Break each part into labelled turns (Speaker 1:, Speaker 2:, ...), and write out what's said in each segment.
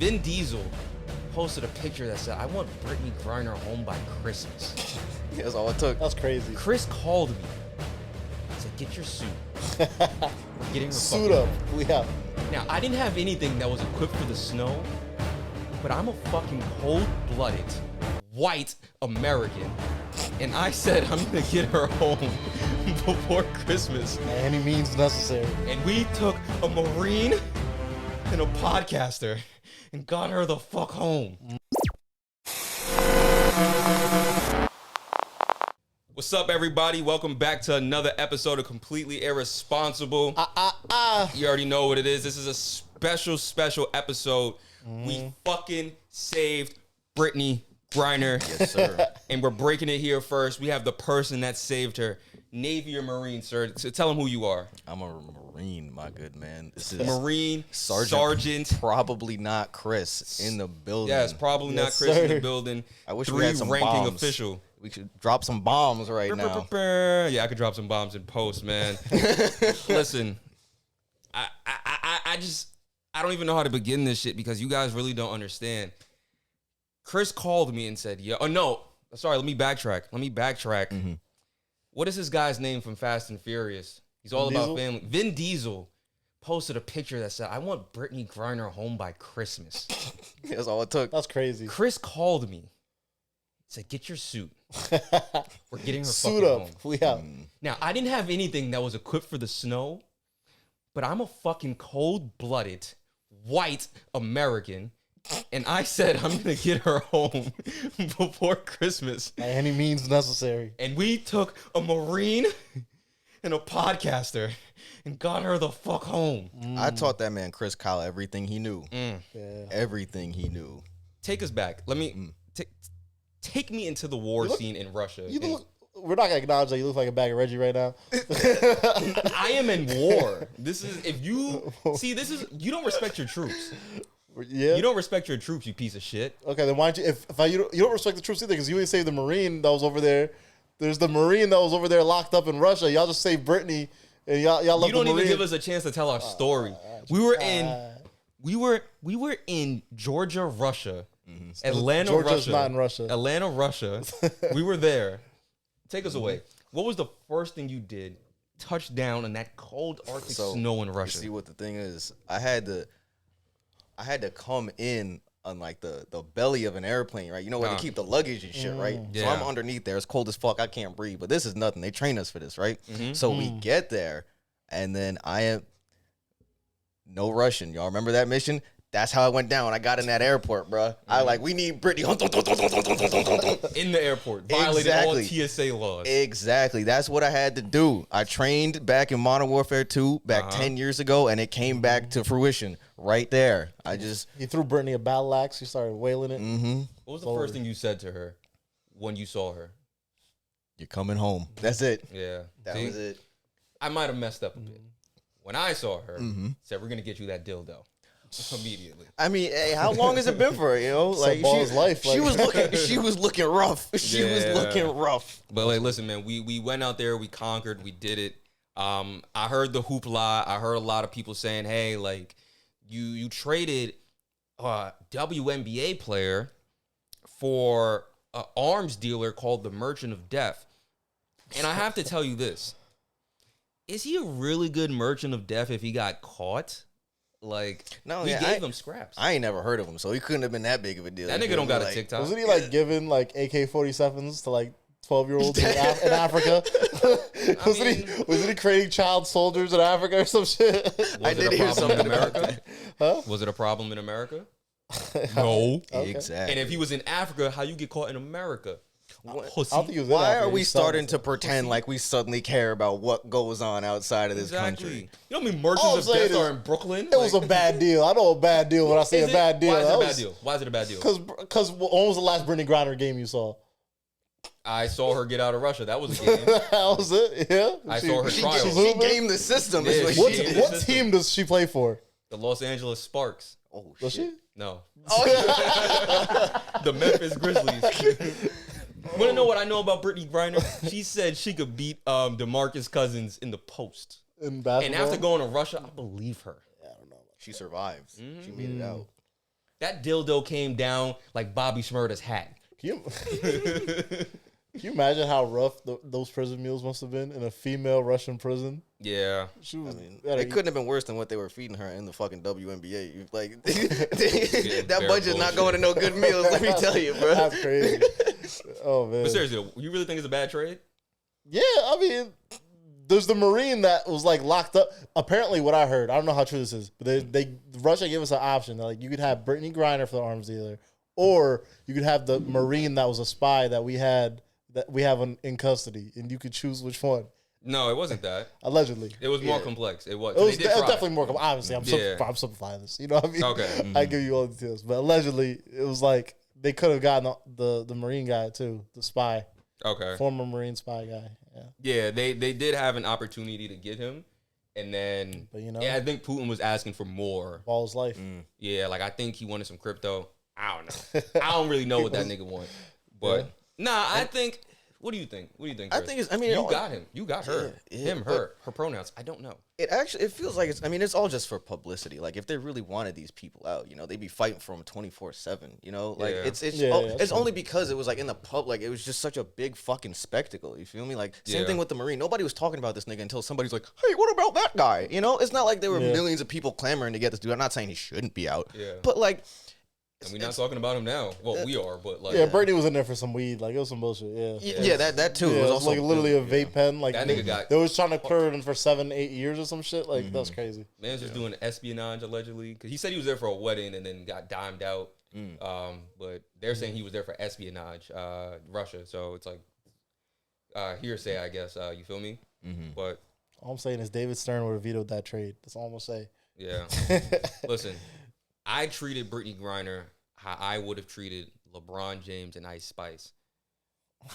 Speaker 1: Vin Diesel posted a picture that said, "I want Brittany Griner home by Christmas."
Speaker 2: That's all it took.
Speaker 3: That's crazy.
Speaker 1: Chris called me. He said, "Get your suit. We're getting her
Speaker 3: Suit
Speaker 1: fucking
Speaker 3: up.
Speaker 1: home."
Speaker 3: We have.
Speaker 1: Now, I didn't have anything that was equipped for the snow, but I'm a fucking cold-blooded, white American. And I said, I'm gonna get her home before Christmas.
Speaker 3: By any means necessary.
Speaker 1: And we took a Marine and a podcaster and got her the fuck home. What's up, everybody? Welcome back to another episode of Completely Irresponsible. You already know what it is. This is a special episode. We fucking saved Brittany Griner.
Speaker 2: Yes, sir.
Speaker 1: And we're breaking it here first. We have the person that saved her. Navy or Marine, sir. So tell them who you are.
Speaker 2: I'm a Marine, my good man. This is
Speaker 1: Marine,
Speaker 2: Sergeant. Probably not Chris in the building.
Speaker 1: Yes, probably not
Speaker 3: Yes,
Speaker 1: Chris in
Speaker 3: sir.
Speaker 1: the building.
Speaker 2: I wish
Speaker 1: 3
Speaker 2: we had some
Speaker 1: ranking
Speaker 2: bombs.
Speaker 1: official.
Speaker 2: We should drop some bombs right now.
Speaker 1: Yeah, I could drop some bombs in post, man. Listen, I don't even know how to begin this shit because you guys really don't understand. Chris called me and said, "Yeah, oh no, sorry, let me backtrack.
Speaker 2: Mm-hmm.
Speaker 1: What is this guy's name from Fast and Furious? He's all
Speaker 3: Vin
Speaker 1: about
Speaker 3: Diesel?
Speaker 1: family. Vin Diesel posted a picture that said, "I want Brittany Griner home by Christmas."
Speaker 2: That's all it took.
Speaker 3: That's crazy.
Speaker 1: Chris called me. Said, "Get your suit. We're getting her
Speaker 3: Suit
Speaker 1: fucking
Speaker 3: up.
Speaker 1: home."
Speaker 3: We have.
Speaker 1: Now, I didn't have anything that was equipped for the snow, but I'm a fucking cold-blooded, white American, and I said I'm going to get her home before Christmas.
Speaker 3: By any means necessary.
Speaker 1: And we took a Marine and a podcaster and got her the fuck home.
Speaker 2: I taught that man Chris Kyle everything he knew.
Speaker 3: Yeah.
Speaker 2: Everything he knew.
Speaker 1: Take us back. Let me... Take me into the war scene in Russia.
Speaker 3: We're not gonna acknowledge that you look like a bag of Reggie right now.
Speaker 1: I am in war. This is you don't respect your troops.
Speaker 3: Yeah.
Speaker 1: You don't respect your troops, you piece of shit.
Speaker 3: Okay, then why don't you? You don't respect the troops either, because you ain't saved the Marine that was over there. There's the Marine that was over there locked up in Russia. Y'all just saved Brittany, and y'all love
Speaker 1: You don't
Speaker 3: the
Speaker 1: even
Speaker 3: Marine.
Speaker 1: give us a chance to tell our story. We were in Georgia, Russia. Atlanta,
Speaker 3: Georgia's
Speaker 1: Russia.
Speaker 3: not in Russia.
Speaker 1: Atlanta, Russia. We were there. Take us away. What was the first thing you did? Touch down in that cold Arctic snow in Russia.
Speaker 2: You see what the thing is? I had to come in on like the belly of an airplane, right? You know where they keep the luggage and shit, right?
Speaker 1: Yeah.
Speaker 2: So I'm underneath there. It's cold as fuck. I can't breathe. But this is nothing. They train us for this, right? So we get there, and then I am no Russian. Y'all remember that mission? That's how I went down. I got in that airport, bro. We need Brittany.
Speaker 1: In the airport. Violated all TSA laws.
Speaker 2: Exactly. That's what I had to do. I trained back in Modern Warfare 2 back 10 years ago, and it came back to fruition right there.
Speaker 3: He threw Brittany a battle axe. He started wailing it.
Speaker 1: What was the first thing you said to her when you saw her?
Speaker 2: You're coming home. That's it.
Speaker 1: Yeah.
Speaker 2: That was it.
Speaker 1: I might have messed up a bit. When I saw her, said, "We're going to get you that dildo." Immediately.
Speaker 2: I mean, hey, how long has it been for her? You know,
Speaker 3: like Ball's life.
Speaker 2: She was looking rough. She was looking rough.
Speaker 1: But listen, man, we went out there, we conquered, we did it. I heard the hoopla. I heard a lot of people saying, "Hey, like you traded a WNBA player for an arms dealer called the Merchant of Death." And I have to tell you this: is he a really good Merchant of Death if he got caught? Like,
Speaker 2: no,
Speaker 1: we gave him scraps.
Speaker 2: I ain't never heard of him, so he couldn't have been that big of a deal.
Speaker 1: That nigga don't got a TikTok.
Speaker 3: Wasn't he giving AK-47s to 12-year-olds in Africa? Wasn't he creating child soldiers in Africa or some shit?
Speaker 1: Was it a problem in America? Huh? Was it a problem in America? No.
Speaker 2: Okay. Exactly.
Speaker 1: And if he was in Africa, how you get caught in America?
Speaker 2: Why are we starting to pretend like we suddenly care about what goes on outside of this country?
Speaker 1: You know how many merchants of death are in Brooklyn?
Speaker 3: It was a bad deal. I know a bad deal when I say a bad deal.
Speaker 1: Why is it a bad deal? Why is it a bad deal?
Speaker 3: Because when was the last Brittany Griner game you saw?
Speaker 1: I saw her get out of Russia. That was a game.
Speaker 3: That was it? Yeah.
Speaker 1: I saw her trial.
Speaker 2: She gamed the system.
Speaker 1: Yeah,
Speaker 3: what team does she play for?
Speaker 1: The Los Angeles Sparks.
Speaker 2: Oh,
Speaker 3: does
Speaker 2: shit.
Speaker 3: she?
Speaker 1: No.
Speaker 2: Oh,
Speaker 1: the Memphis Grizzlies. Want to know what I know about Brittany Griner? She said she could beat DeMarcus Cousins in the post.
Speaker 3: In basketball?
Speaker 1: And after going to Russia, I believe her.
Speaker 3: Yeah, I don't know.
Speaker 2: She survives. She made it out.
Speaker 1: that dildo came down like Bobby Shmurda's hat.
Speaker 3: Can you imagine how rough those prison meals must have been in a female Russian prison?
Speaker 1: Yeah.
Speaker 3: She was,
Speaker 2: it couldn't have been worse than what they were feeding her in the fucking WNBA. Like that budget's not going to no good meals. Let me tell you, bro.
Speaker 3: That's crazy. Oh man.
Speaker 1: But seriously, you really think it's a bad trade?
Speaker 3: Yeah, I mean, there's the Marine that was like locked up. Apparently, what I heard, I don't know how true this is, but Russia gave us an option. They're like, you could have Brittany Griner for the arms dealer, or you could have the Marine that was a spy that we have in custody, and you could choose which one.
Speaker 1: No, it wasn't that.
Speaker 3: Allegedly,
Speaker 1: it was more complex. It was.
Speaker 3: It was definitely more complex. Obviously, I'm simplifying this. You know what I mean?
Speaker 1: Okay.
Speaker 3: I give you all the details, but allegedly, it was like they could have gotten the Marine guy too, the spy.
Speaker 1: Okay.
Speaker 3: Former Marine spy guy. Yeah.
Speaker 1: Yeah, they did have an opportunity to get him, and then
Speaker 3: But you know,
Speaker 1: I think Putin was asking for more.
Speaker 3: all his life.
Speaker 1: Yeah, like I think he wanted some crypto. I don't know. I don't really know what that nigga want. But I think. What do you think? What do you think, Chris?
Speaker 2: I think it's. I mean,
Speaker 1: you got him. You got her. Him, her pronouns. I don't know.
Speaker 2: It feels like it's. I mean, it's all just for publicity. Like if they really wanted these people out, they'd be fighting for them 24/7. Like it's only because it was like in the pub. Like it was just such a big fucking spectacle. You feel me? Like same thing with the Marine. Nobody was talking about this nigga until somebody's like, "Hey, what about that guy?" It's not like there were millions of people clamoring to get this dude. I'm not saying he shouldn't be out. Yeah. But like.
Speaker 1: And we're not talking about him now. Well, we are, but like...
Speaker 3: Yeah, Brittany was in there for some weed. Like, it was some bullshit,
Speaker 2: Yeah, that too.
Speaker 3: Yeah,
Speaker 2: it was
Speaker 3: also like literally a vape pen. Like,
Speaker 1: that nigga got...
Speaker 3: They was trying to clear him for 7-8 years or some shit. Like, that's crazy.
Speaker 1: Man's just doing espionage, allegedly. Because he said he was there for a wedding and then got dimed out. But they're saying he was there for espionage, Russia. So it's like hearsay, I guess. You feel me? But...
Speaker 3: All I'm saying is David Stern would have vetoed that trade. That's all I'm going to say.
Speaker 1: Yeah. Listen... I treated Brittany Griner how I would have treated LeBron James and Ice Spice.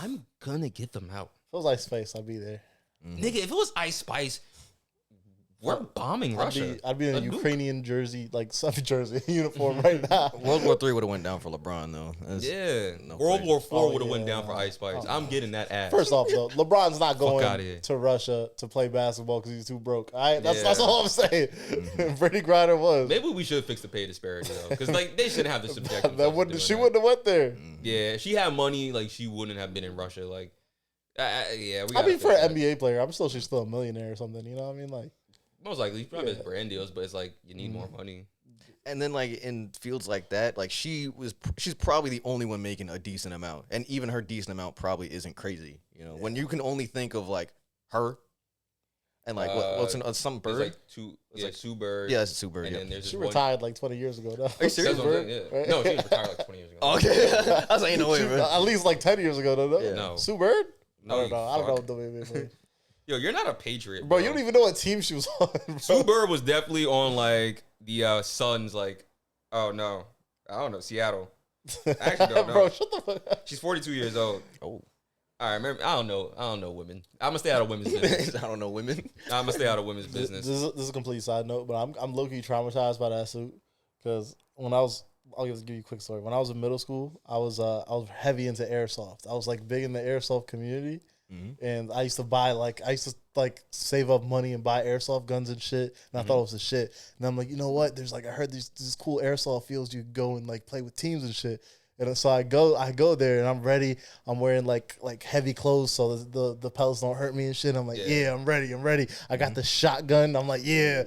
Speaker 1: I'm gonna get them out.
Speaker 3: If it was Ice Spice, I'd be there.
Speaker 1: Nigga, if it was Ice Spice, we're bombing Russia.
Speaker 3: I'd be in a Ukrainian jersey, like Sunny jersey uniform right now.
Speaker 2: World War III would have went down for LeBron though.
Speaker 1: World War IV would have went down for Ice Spice. I'm getting that ass.
Speaker 3: First off, though, LeBron's not going to Russia to play basketball because he's too broke. That's all I'm saying. Brittany Griner was.
Speaker 1: Maybe we should fix the pay disparity though, because like they shouldn't have the subjective.
Speaker 3: She wouldn't have went there.
Speaker 1: Yeah, she had money. Like she wouldn't have been in Russia. Like,
Speaker 3: for an NBA player, she's still a millionaire or something. You know what I mean? Like.
Speaker 1: Most likely, probably has brand deals, but it's like you need more money.
Speaker 2: And then, like in fields like that, like she's probably the only one making a decent amount, and even her decent amount probably isn't crazy. When you can only think of like her, and like what's some bird?
Speaker 1: Sue Bird.
Speaker 2: Yeah, it's Sue Bird.
Speaker 3: And then she retired like 20 years ago. Now.
Speaker 2: Are you serious?
Speaker 1: Right? No, she was retired like 20 years ago.
Speaker 2: Okay, I was like, no way, man.
Speaker 3: At least like 10 years ago. No,
Speaker 1: no.
Speaker 3: Sue Bird.
Speaker 1: No,
Speaker 3: I don't know. WNBA.
Speaker 1: Yo, you're not a Patriot,
Speaker 3: bro. You don't even know what team she was on. Bro.
Speaker 1: Sue Bird was definitely on like the Suns. Like, oh no, I don't know, Seattle. I actually don't know.
Speaker 3: Bro, shut the fuck up.
Speaker 1: She's 42 years old.
Speaker 2: Oh,
Speaker 1: all right. Remember, I don't know women. I'm gonna stay out of women's business.
Speaker 2: I don't know women.
Speaker 1: I'm gonna stay out of women's business.
Speaker 3: This is a complete side note, but I'm low key traumatized by that suit because when I'll just give you a quick story. When I was in middle school, I was heavy into airsoft. I was like big in the airsoft community. And I used to save up money and buy airsoft guns and shit. And I thought it was the shit. And I'm like, you know what? There's like, I heard these cool airsoft fields you go and like play with teams and shit. And so I go there and I'm ready. I'm wearing like heavy clothes so the pellets don't hurt me and shit. I'm like, yeah, I'm ready. I got the shotgun. I'm like, yeah.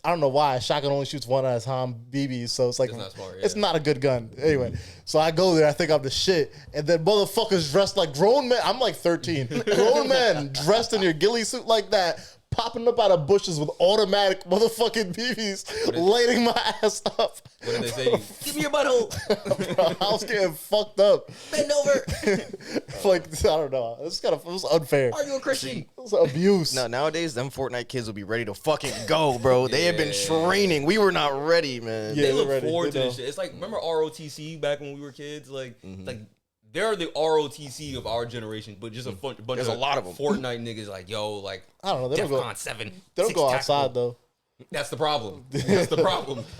Speaker 3: I don't know why. Shotgun only shoots one at a time, BBs, so it's like
Speaker 1: it's not smart,
Speaker 3: it's not a good gun. Anyway, so I go there, I think I'm the shit, and then motherfuckers dressed like grown men. I'm like 13. Grown men dressed in your ghillie suit like that, popping up out of bushes with automatic motherfucking BBs, lighting my ass up.
Speaker 1: What did they say? Give me your butthole.
Speaker 3: Bro, I was getting fucked up.
Speaker 1: Bend over.
Speaker 3: Like, I don't know. It was unfair.
Speaker 1: Are you a Christian?
Speaker 3: It was abuse.
Speaker 2: No, nowadays, them Fortnite kids will be ready to fucking go, bro. They have been training. We were not ready, man.
Speaker 1: They look forward to this shit. It's like, remember ROTC back when we were kids? Like, they're the ROTC of our generation, but just a bunch
Speaker 2: There's
Speaker 1: of
Speaker 2: a lot of them.
Speaker 1: Fortnite niggas like, yo, like,
Speaker 3: I don't know. They don't go
Speaker 1: 7.
Speaker 3: They don't go outside, though.
Speaker 1: That's the problem.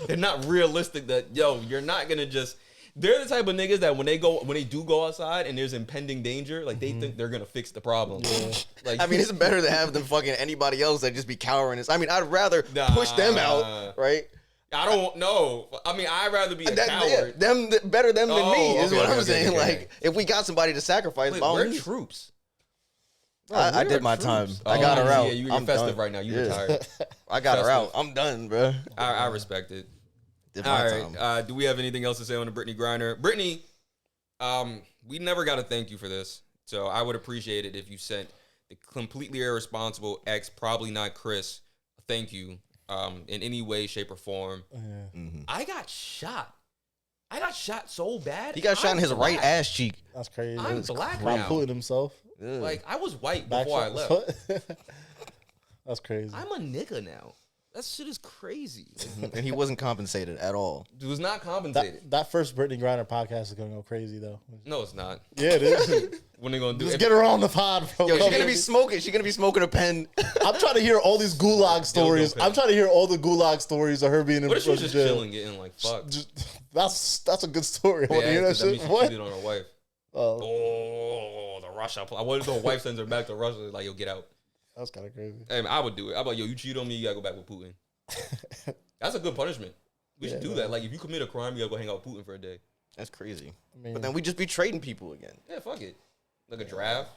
Speaker 1: They're not realistic that, yo, you're not going to just... They're the type of niggas that when they do go outside and there's impending danger, like, they think they're going to fix the problem. Yeah.
Speaker 2: Like, I mean, it's better to have than fucking anybody else that just be cowering. I mean, I'd rather push them out, right?
Speaker 1: I don't know. I mean, I'd rather be a coward.
Speaker 2: Better them than me is
Speaker 1: okay,
Speaker 2: what
Speaker 1: okay,
Speaker 2: I'm
Speaker 1: okay,
Speaker 2: saying.
Speaker 1: okay.
Speaker 2: Like, if we got somebody to sacrifice,
Speaker 1: Wait,
Speaker 2: by all
Speaker 1: we're
Speaker 2: means.
Speaker 1: troops.
Speaker 2: I did my time. I got her out.
Speaker 1: Yeah, you're
Speaker 2: I'm
Speaker 1: festive
Speaker 2: done.
Speaker 1: right now. You retired.
Speaker 2: I got her out.
Speaker 1: Festive.
Speaker 2: I'm done, bro.
Speaker 1: I respect it.
Speaker 2: Did
Speaker 1: All
Speaker 2: my
Speaker 1: right.
Speaker 2: time.
Speaker 1: Do we have anything else to say on the Brittany Griner? Brittany, we never got to thank you for this. So I would appreciate it if you sent the completely irresponsible ex, probably not Chris, thank you in any way, shape, or form. I got shot. I got shot so bad.
Speaker 2: He got shot in his right ass cheek.
Speaker 3: That's crazy.
Speaker 1: I'm black
Speaker 3: By
Speaker 1: now.
Speaker 3: Putin himself.
Speaker 1: Like, I was white before I left.
Speaker 3: That's crazy.
Speaker 1: I'm a nigga now. That shit is crazy.
Speaker 2: And he wasn't compensated at all.
Speaker 1: It was not compensated.
Speaker 3: That first Brittany Griner podcast is gonna go crazy though.
Speaker 1: No, it's not.
Speaker 3: Yeah, it is.
Speaker 1: When they gonna do
Speaker 3: Just
Speaker 1: it?
Speaker 3: get her on the pod, bro.
Speaker 2: Yo, she's gonna be smoking. She's gonna be smoking a pen.
Speaker 3: I'm trying to hear all these gulag stories.
Speaker 1: pen.
Speaker 3: I'm trying to hear all the gulag stories of her being in
Speaker 1: What if she was just
Speaker 3: jail.
Speaker 1: chilling, getting like fucked?
Speaker 3: That's a good story. I want to hear
Speaker 1: Yeah,
Speaker 3: that
Speaker 1: that means
Speaker 3: shit.
Speaker 1: she
Speaker 3: What?
Speaker 1: cheated on her wife.
Speaker 3: Oh,
Speaker 1: Oh, the Russia. What if the wife sends her back to Russia? Like, yo, get out.
Speaker 3: that's kind of crazy.
Speaker 1: Hey, man, I would do it. I'm like, yo, you cheat on me, you gotta go back with Putin. That's a good punishment. We should do that. Like, if you commit a crime, you gotta go hang out with Putin for a day.
Speaker 2: That's crazy.
Speaker 3: I mean,
Speaker 2: But then we just be trading people again.
Speaker 1: Yeah, fuck it. Like a draft.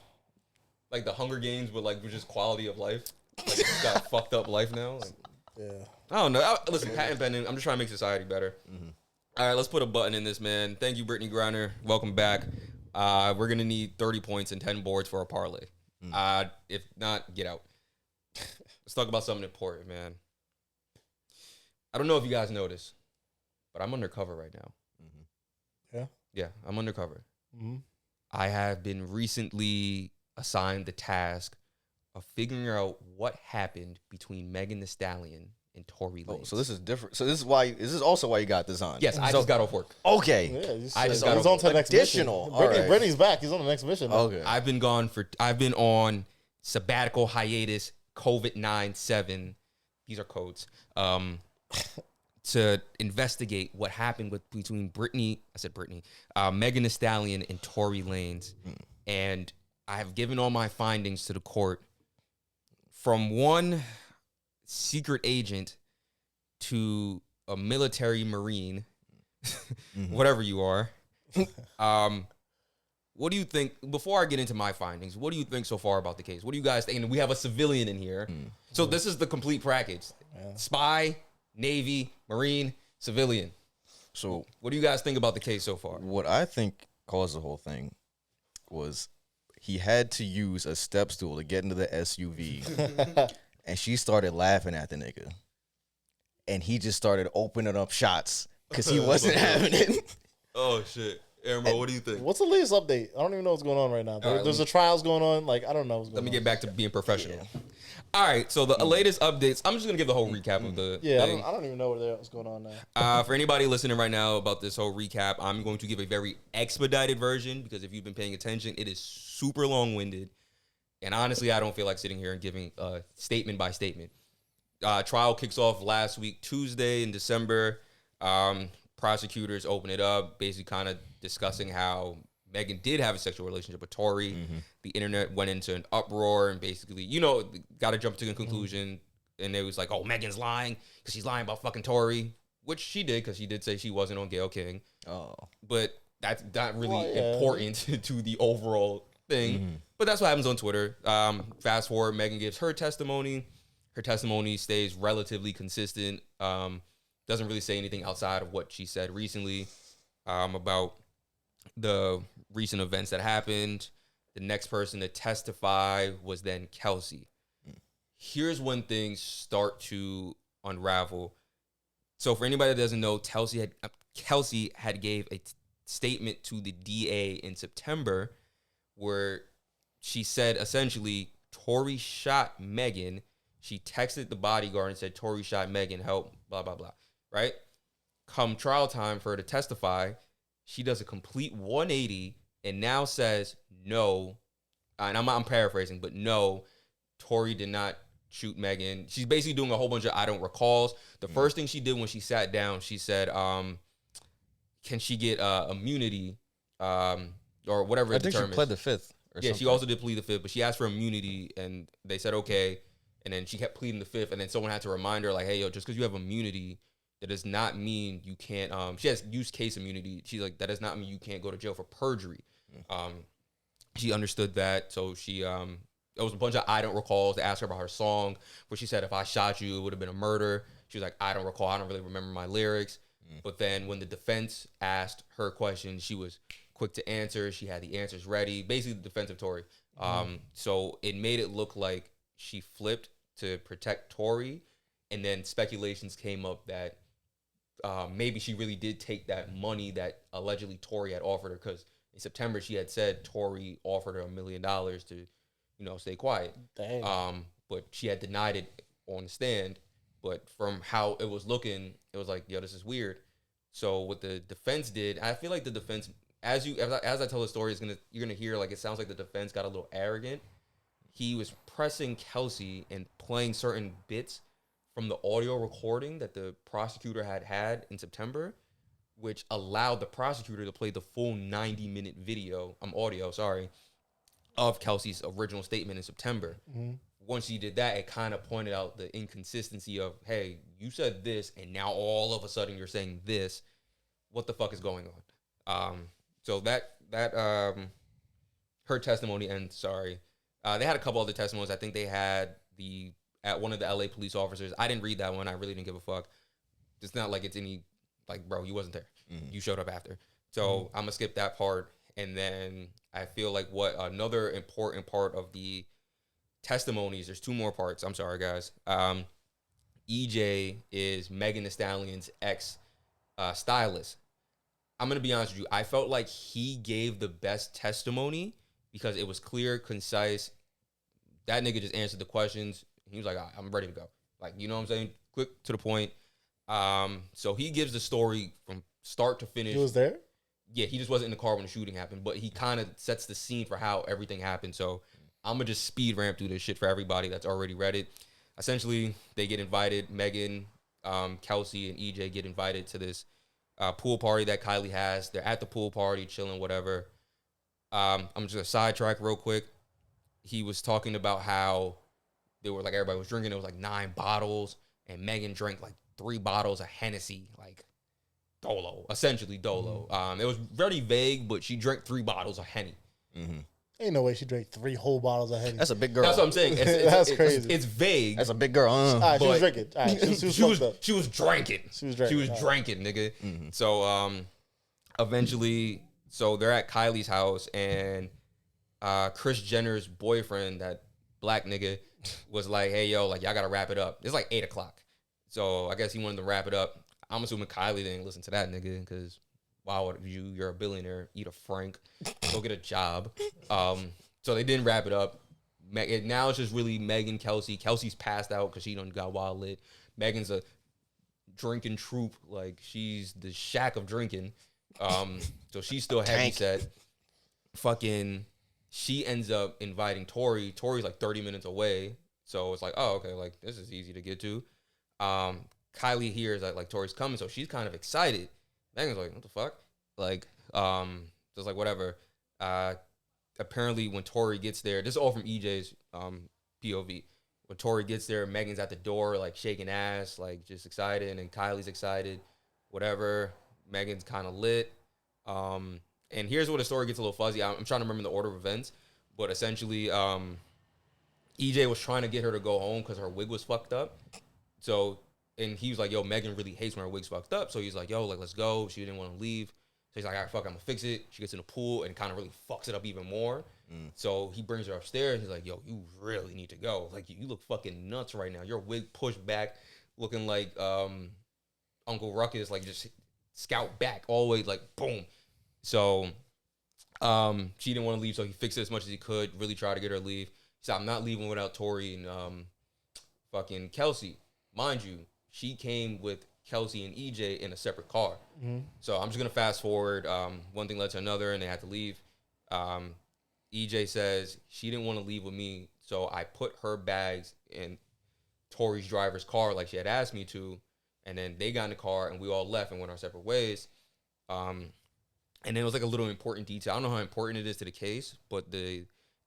Speaker 1: Like the Hunger Games, but like with just quality of life. Like, you got a fucked up life now. Like,
Speaker 3: yeah.
Speaker 1: I don't know. Listen, patent pending. I'm just trying to make society better. All right, let's put a button in this, man. Thank you, Brittany Griner. Welcome back. We're going to need 30 points and 10 boards for a parlay. If not, get out. Let's talk about something important, man. I don't know if you guys noticed, but I'm undercover right now.
Speaker 3: Yeah?
Speaker 1: Yeah, I'm undercover.
Speaker 3: Mm-hmm.
Speaker 1: I have been recently assigned the task of figuring out what happened between Megan Thee Stallion and Tory Lanez.
Speaker 2: Oh, so this is different. So this is also why you got this on.
Speaker 1: Yes, I just got off work.
Speaker 2: Okay.
Speaker 3: Yeah, he's,
Speaker 1: I just
Speaker 3: he's
Speaker 1: got
Speaker 3: on to the next
Speaker 2: additional.
Speaker 3: mission.
Speaker 2: All right.
Speaker 3: Brittany's back. He's on the next mission.
Speaker 2: Okay.
Speaker 1: I've been on sabbatical hiatus, COVID-9-7. These are codes. To investigate what happened between Megan Thee Stallion and Tory Lanez. And I have given all my findings to the court from one secret agent to a military marine, whatever you are. What do you think, before I get into my findings, what do you think so far about the case? What do you guys think? And we have a civilian in here. So this is the complete package. Spy, Navy, Marine, civilian.
Speaker 2: So
Speaker 1: What do you guys think about the case so far?
Speaker 2: what I think caused the whole thing was he had to use a step stool to get into the SUV. And she started laughing at the nigga. And he just started opening up shots because he wasn't having it.
Speaker 1: Oh, shit. Aaron, what do you think?
Speaker 3: What's the latest update? I don't even know what's going on right now.
Speaker 1: right,
Speaker 3: There's the trials going on. Like, I don't know what's going on.
Speaker 1: Let me get back to being professional. All right, so the latest updates. I'm just gonna give the whole recap of the thing.
Speaker 3: I don't even know what's going on now.
Speaker 1: For anybody listening right now about this whole recap, I'm going to give a very expedited version because if you've been paying attention, it is super long-winded. And honestly, I don't feel like sitting here and giving statement by statement. Trial kicks off last week, Tuesday in December. Prosecutors open it up, basically kind of discussing how Megan did have a sexual relationship with Tory. The internet went into an uproar and basically, got to jump to a conclusion. And it was like, oh, Megan's lying because she's lying about fucking Tory, which she did because she did say she wasn't on Gayle King.
Speaker 2: Oh.
Speaker 1: But that's not really important to the overall thing. But that's what happens on Twitter. Fast forward, Megan gives her testimony. Her testimony stays relatively consistent. Doesn't really say anything outside of what she said recently about the recent events that happened. The next person to testify was then Kelsey. Here's when things start to unravel. So for anybody that doesn't know, Kelsey had gave a statement to the DA in September where she said essentially Tory shot Megan. She texted the bodyguard and said Tory shot Megan, help, blah, blah, blah, right? Come trial time for her to testify, she does a complete 180 and now says no, and I'm paraphrasing, but no, Tory did not shoot Megan. She's basically doing a whole bunch of I don't recalls. The first thing she did when she sat down, she said, can she get immunity or whatever
Speaker 2: I think she pled the fifth.
Speaker 1: Yeah, she also did plead the fifth, but she asked for immunity and they said okay. And then she kept pleading the fifth, and then someone had to remind her, like, hey, yo, just because you have immunity, that does not mean you can't. She has use case immunity. She's like, that does not mean you can't go to jail for perjury. She understood that, so she there was a bunch of I don't recalls to ask her about her song, where she said if I shot you, it would have been a murder. She was like, I don't recall. I don't really remember my lyrics. But then when the defense asked her questions, she was quick to answer. She had the answers ready. Basically, the defense of Tory. So it made it look like she flipped to protect Tory, and then speculations came up that maybe she really did take that money that allegedly Tory had offered her, because in September she had said Tory offered her $1 million to, you know, stay quiet.
Speaker 3: Damn.
Speaker 1: But she had denied it on the stand. But from how it was looking, it was like, yo, this is weird. So what the defense did, I feel like the defense, as I tell the story, you're gonna hear like it sounds like the defense got a little arrogant. He was pressing Kelsey and playing certain bits from the audio recording that the prosecutor had in September, which allowed the prosecutor to play the full 90-minute audio, of Kelsey's original statement in September. Once he did that, it kind of pointed out the inconsistency of, hey, you said this, and now all of a sudden you're saying this. What the fuck is going on? So that her testimony, and they had a couple other testimonies. I think they had at one of the LA police officers. I didn't read that one. I really didn't give a fuck. It's not like it's any, like, bro, you wasn't there. You showed up after. So I'm gonna skip that part. And then I feel like what another important part of the testimonies, there's two more parts. I'm sorry, guys. EJ is Megan Thee Stallion's ex stylist. I'm going to be honest with you. I felt like he gave the best testimony because it was clear, concise. That nigga just answered the questions. He was like, all right, I'm ready to go. Like, you know what I'm saying? Quick to the point. So he gives the story from start to finish.
Speaker 3: He was there?
Speaker 1: Yeah, he just wasn't in the car when the shooting happened, but he kind of sets the scene for how everything happened. So I'm going to just speed ramp through this shit for everybody that's already read it. Essentially, they get invited. Megan, Kelsey, and EJ get invited to this pool party that Kylie has. They're at the pool party, chilling, whatever. I'm just going to sidetrack real quick. He was talking about how they were like, everybody was drinking. It was like 9 bottles, and Megan drank like 3 bottles of Hennessy, like Dolo, essentially Dolo. It was very vague, but she drank 3 bottles of Henny.
Speaker 3: Ain't no way she drank 3 whole bottles of Henny.
Speaker 2: That's a big girl.
Speaker 1: That's what I'm saying.
Speaker 3: That's crazy.
Speaker 1: It's vague.
Speaker 2: That's a big girl.
Speaker 3: All right, she was drinking. All right,
Speaker 1: she was drinking.
Speaker 3: She was drinking.
Speaker 1: She was drinking, nigga. So eventually, so they're at Kylie's house, and Kris Jenner's boyfriend, that black nigga, was like, hey, yo, like, y'all gotta wrap it up. It's like 8 o'clock. So I guess he wanted to wrap it up. I'm assuming Kylie didn't listen to that nigga, because why would you're a billionaire, eat a Frank, go get a job. So they didn't wrap it up. Now it's just really Megan, Kelsey. Kelsey's passed out because she done got wild lit. Megan's a drinking troop. Like, she's the shack of drinking. So she's still heavy set. Fucking, she ends up inviting Tory. Tory's like 30 minutes away. So it's like, oh, okay, like, this is easy to get to. Kylie hears that, like, Tory's coming, so she's kind of excited. Megan's like, what the fuck? Like, just like, whatever. Apparently, when Tory gets there, this is all from EJ's POV. When Tory gets there, Megan's at the door, like, shaking ass, like, just excited, and Kylie's excited, whatever. Megan's kind of lit. And here's where the story gets a little fuzzy. I'm trying to remember the order of events, but essentially, EJ was trying to get her to go home because her wig was fucked up. So, and he was like, yo, Megan really hates when her wig's fucked up. So he's like, yo, like, let's go. She didn't want to leave. So he's like, all right, fuck, I'm going to fix it. She gets in the pool and kind of really fucks it up even more. So he brings her upstairs. He's like, yo, you really need to go. Like, you look fucking nuts right now. Your wig pushed back, looking like Uncle Ruckus, like, just scout back all the way, like, boom. So she didn't want to leave, so he fixed it as much as he could, really tried to get her to leave. He said, I'm not leaving without Tory and fucking Kelsey. Mind you, she came with Kelsey and EJ in a separate car. So I'm just going to fast forward. One thing led to another, and they had to leave. EJ says she didn't want to leave with me, so I put her bags in Tory's driver's car like she had asked me to, and then they got in the car, and we all left and went our separate ways. And then it was like a little important detail. I don't know how important it is to the case, but they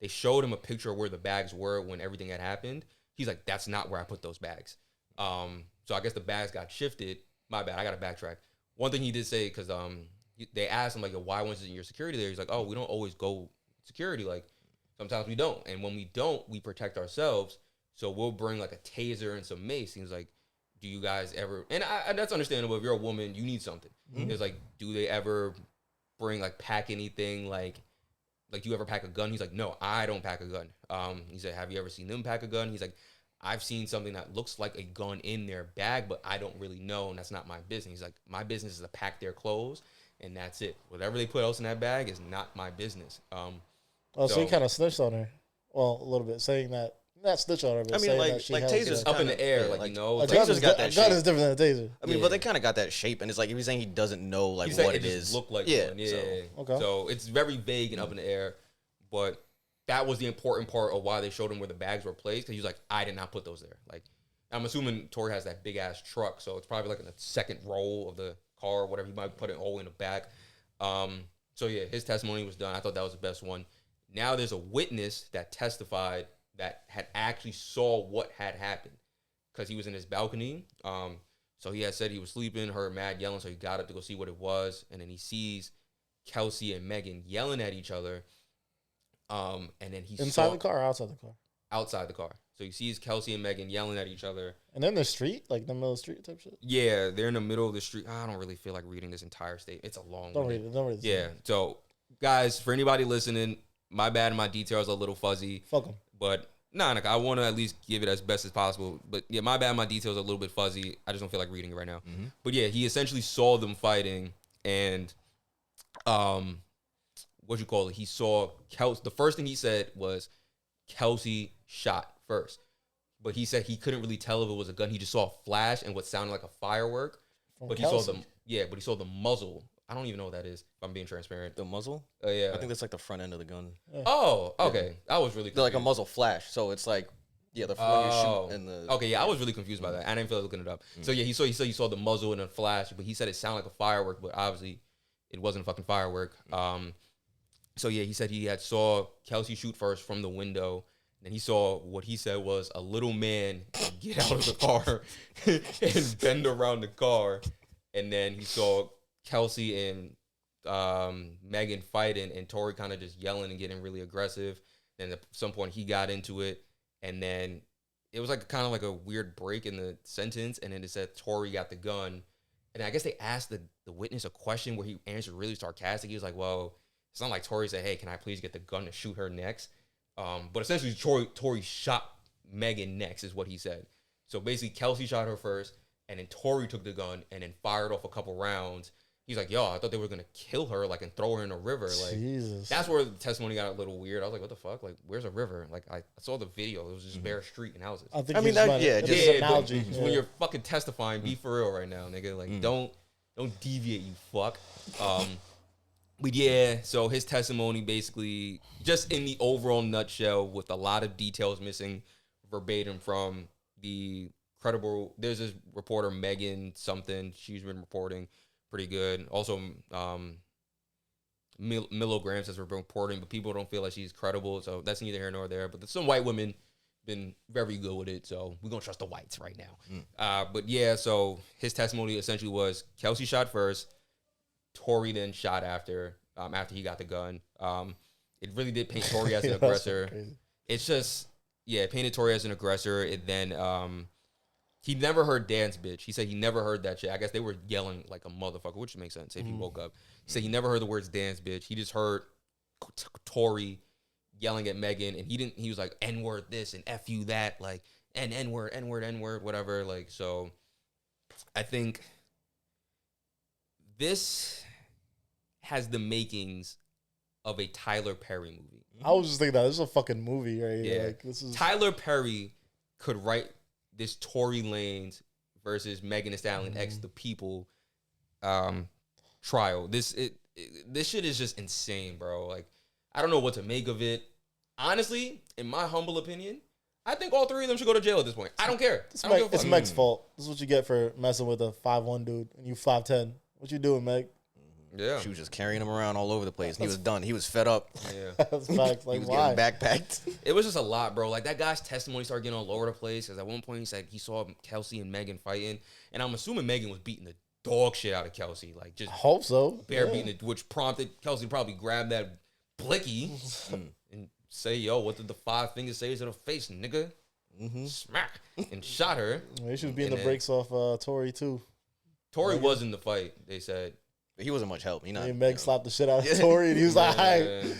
Speaker 1: showed him a picture of where the bags were when everything had happened. He's like, that's not where I put those bags. So I guess the bags got shifted. my bad. I got to backtrack. One thing he did say, because they asked him, like, why wasn't your security there? He's like, oh, we don't always go security. Like, sometimes we don't. And when we don't, we protect ourselves. So we'll bring, like, a taser and some mace. He's like, do you guys ever... And that's understandable. If you're a woman, you need something. He's like, do they ever bring, like, pack anything, like, do you ever pack a gun? He's like, no, I don't pack a gun. He said, have you ever seen them pack a gun? He's like, I've seen something that looks like a gun in their bag, but I don't really know, and that's not my business. He's like, my business is to pack their clothes, and that's it. Whatever they put else in that bag is not my business.
Speaker 3: So he kind of snitched on her. Well, a little bit, saying that. Not snitch on her, but saying that she has
Speaker 2: tasers
Speaker 1: up in the air, like, you know.
Speaker 3: A gun is different than a taser.
Speaker 2: I mean, but they kind of got that shape, and it's like if he's saying he doesn't know, like, what it is.
Speaker 1: Look like
Speaker 2: one.
Speaker 1: Yeah.
Speaker 3: Okay.
Speaker 1: So it's very vague and up in the air, but that was the important part of why they showed him where the bags were placed, because he was like, I did not put those there. Like, I'm assuming Tory has that big ass truck, so it's probably like in the second row of the car or whatever. He might put it all in the back. So yeah, his testimony was done. I thought that was the best one. Now there's a witness that testified that had actually saw what had happened, because he was in his balcony. So he had said he was sleeping, heard mad yelling, so he got up to go see what it was, and then he sees Kelsey and Megan yelling at each other. And then he
Speaker 3: inside the car or outside the car?
Speaker 1: Outside the car. So he sees Kelsey and Megan yelling at each other.
Speaker 3: And then the street, like the middle of the street type shit?
Speaker 1: Yeah, they're in the middle of the street. I don't really feel like reading this entire statement. It's a long one.
Speaker 3: Don't read it.
Speaker 1: Yeah. So, guys, for anybody listening, my bad, my details are a little fuzzy.
Speaker 3: Fuck them.
Speaker 1: But, I want to at least give it as best as possible. But, yeah, my bad, my details are a little bit fuzzy. I just don't feel like reading it right now. Mm-hmm. But, yeah, he essentially saw them fighting. And, he saw Kelsey. The first thing he said was Kelsey shot first. But he said he couldn't really tell if it was a gun. He just saw a flash and what sounded like a firework. But he saw the muzzle. I don't even know what that is, if I'm being transparent.
Speaker 2: The muzzle?
Speaker 1: Yeah.
Speaker 2: I think that's like the front end of the gun.
Speaker 1: Yeah. Oh, okay. I was really confused.
Speaker 2: They're like a muzzle flash. So it's like, when you shoot in the...
Speaker 1: Okay, yeah, I was really confused by that. I didn't feel like looking it up. So yeah, he saw the muzzle and a flash, but he said it sounded like a firework, but obviously it wasn't a fucking firework. So yeah, he said he had saw Kelsey shoot first from the window. And he saw what he said was a little man get out of the car and bend around the car. And then he saw Kelsey and Megan fighting, and Tory kind of just yelling and getting really aggressive. And at some point he got into it. And then it was like kind of like a weird break in the sentence. And then it said Tory got the gun. And I guess they asked the witness a question where he answered really sarcastic. He was like, well, it's not like Tory said, hey, can I please get the gun to shoot her next? But essentially, Tory shot Megan next, is what he said. So basically, Kelsey shot her first, and then Tory took the gun and then fired off a couple rounds. He's like, yo, I thought they were gonna kill her, like, and throw her in a river. Like,
Speaker 3: Jesus.
Speaker 1: That's where the testimony got a little weird. I was like, what the fuck? Like, where's a river? Like, I saw the video. It was just bare street and houses.
Speaker 3: I mean, just an analogy.
Speaker 1: When you're fucking testifying, be for real right now, nigga. Like, don't deviate, you fuck. But yeah, so his testimony basically, just in the overall nutshell, with a lot of details missing verbatim from the credible, there's this reporter, Megan something, she's been reporting pretty good. Also, Milligrams has been reporting, but people don't feel like she's credible, so that's neither here nor there. But some white women been very good with it, so we're going to trust the whites right now. But yeah, so his testimony essentially was Kelsey shot first, Tory then shot after he got the gun. It really did paint Tory as an aggressor. It's just, yeah, it painted Tory as an aggressor. And then he never heard Dan's bitch. He said he never heard that shit. I guess they were yelling like a motherfucker, which makes sense if he woke up. He said he never heard the words Dan's bitch. He just heard Tory yelling at Megan, and he was like, N-word this and F you that, like, and N-word, whatever. Like, so I think this has the makings of a Tyler Perry movie.
Speaker 3: I was just thinking that this is a fucking movie, right?
Speaker 1: Yeah.
Speaker 3: Like, this is
Speaker 1: Tyler Perry could write this Tory Lanez versus Megan Thee Stallion X the People trial. This shit is just insane, bro. Like, I don't know what to make of it. Honestly, in my humble opinion, I think all three of them should go to jail at this point. I don't care.
Speaker 3: It's Meg's fault. This is what you get for messing with a 5'1" dude and you 5'10". What you doing, Meg?
Speaker 1: Yeah.
Speaker 2: She was just carrying him around all over the place. And he was done. He was fed up.
Speaker 1: Yeah.
Speaker 3: That's facts. Like,
Speaker 2: he was
Speaker 3: why?
Speaker 2: getting backpacked.
Speaker 1: It was just a lot, bro. Like, that guy's testimony started getting all over the place. Because at one point he said he saw Kelsey and Megan fighting. And I'm assuming Megan was beating the dog shit out of Kelsey. Like, just
Speaker 3: I hope so.
Speaker 1: bare beating it, which prompted Kelsey to probably grab that blicky and say, yo, what did the 5 fingers say to the face, nigga? Smack. And shot her.
Speaker 3: He should be in the brakes off Tory, too.
Speaker 1: Tory was in the fight, they said.
Speaker 2: He wasn't much help.
Speaker 3: Meg slapped the shit out of Tory, and he was like,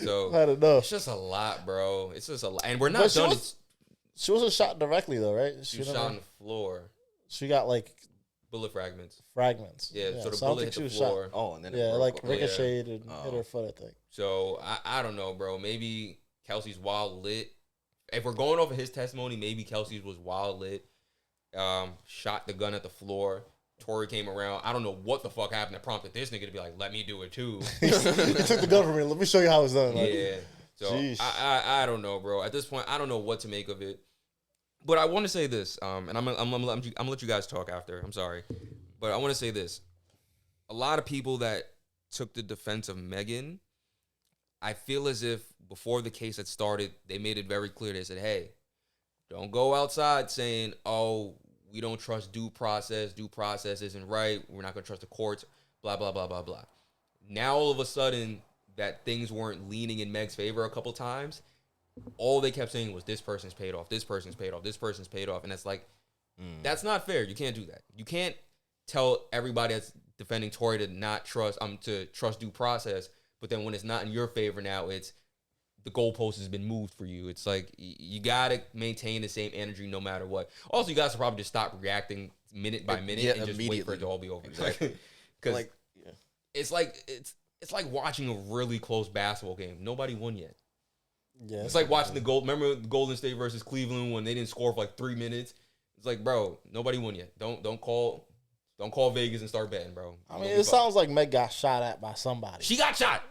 Speaker 1: so
Speaker 3: I don't know.
Speaker 1: It's just a lot, bro. It's just a lot. And we're not done.
Speaker 3: She wasn't shot directly, though, right?
Speaker 1: She was shot on the floor.
Speaker 3: She got, like...
Speaker 1: bullet fragments.
Speaker 3: Yeah,
Speaker 1: so the bullet hit the floor.
Speaker 2: Oh, and then
Speaker 3: it like ricocheted and hit her foot, I think.
Speaker 1: So, I don't know, bro. Maybe Kelsey's wild lit. If we're going off of his testimony, maybe Kelsey's was wild lit. Shot the gun at the floor. Tory came around. I don't know what the fuck happened that prompted this nigga to be like, let me do it too.
Speaker 3: He took the gun from me. Let me show you how it's done. Like,
Speaker 1: yeah. So I don't know, bro. At this point, I don't know what to make of it. But I want to say this, and I'm gonna let you guys talk after. I'm sorry, but I want to say this. A lot of people that took the defense of Megan, I feel as if before the case had started, they made it very clear. They said, "Hey, don't go outside saying, oh, we don't trust due process. Due process isn't right. We're not gonna trust the courts. Blah blah blah blah blah." Now all of a sudden, that things weren't leaning in Meg's favor a couple times. All they kept saying was, this person's paid off, this person's paid off, this person's paid off. And it's like, that's not fair. You can't do that. You can't tell everybody that's defending Tory to not trust, to trust due process. But then when it's not in your favor now, it's the goalpost has been moved for you. It's like, you got to maintain the same energy no matter what. Also, you guys should probably just stop reacting minute by minute and just wait for it to all be over.
Speaker 2: Exactly.
Speaker 1: Because it's like watching a really close basketball game. Nobody won yet.
Speaker 3: Yeah,
Speaker 1: it's like watching remember Golden State versus Cleveland when they didn't score for like 3 minutes. It's like, bro, nobody won yet. Don't call Vegas and start betting, bro.
Speaker 3: I mean, it sounds like Meg got shot at by somebody.
Speaker 1: She got shot.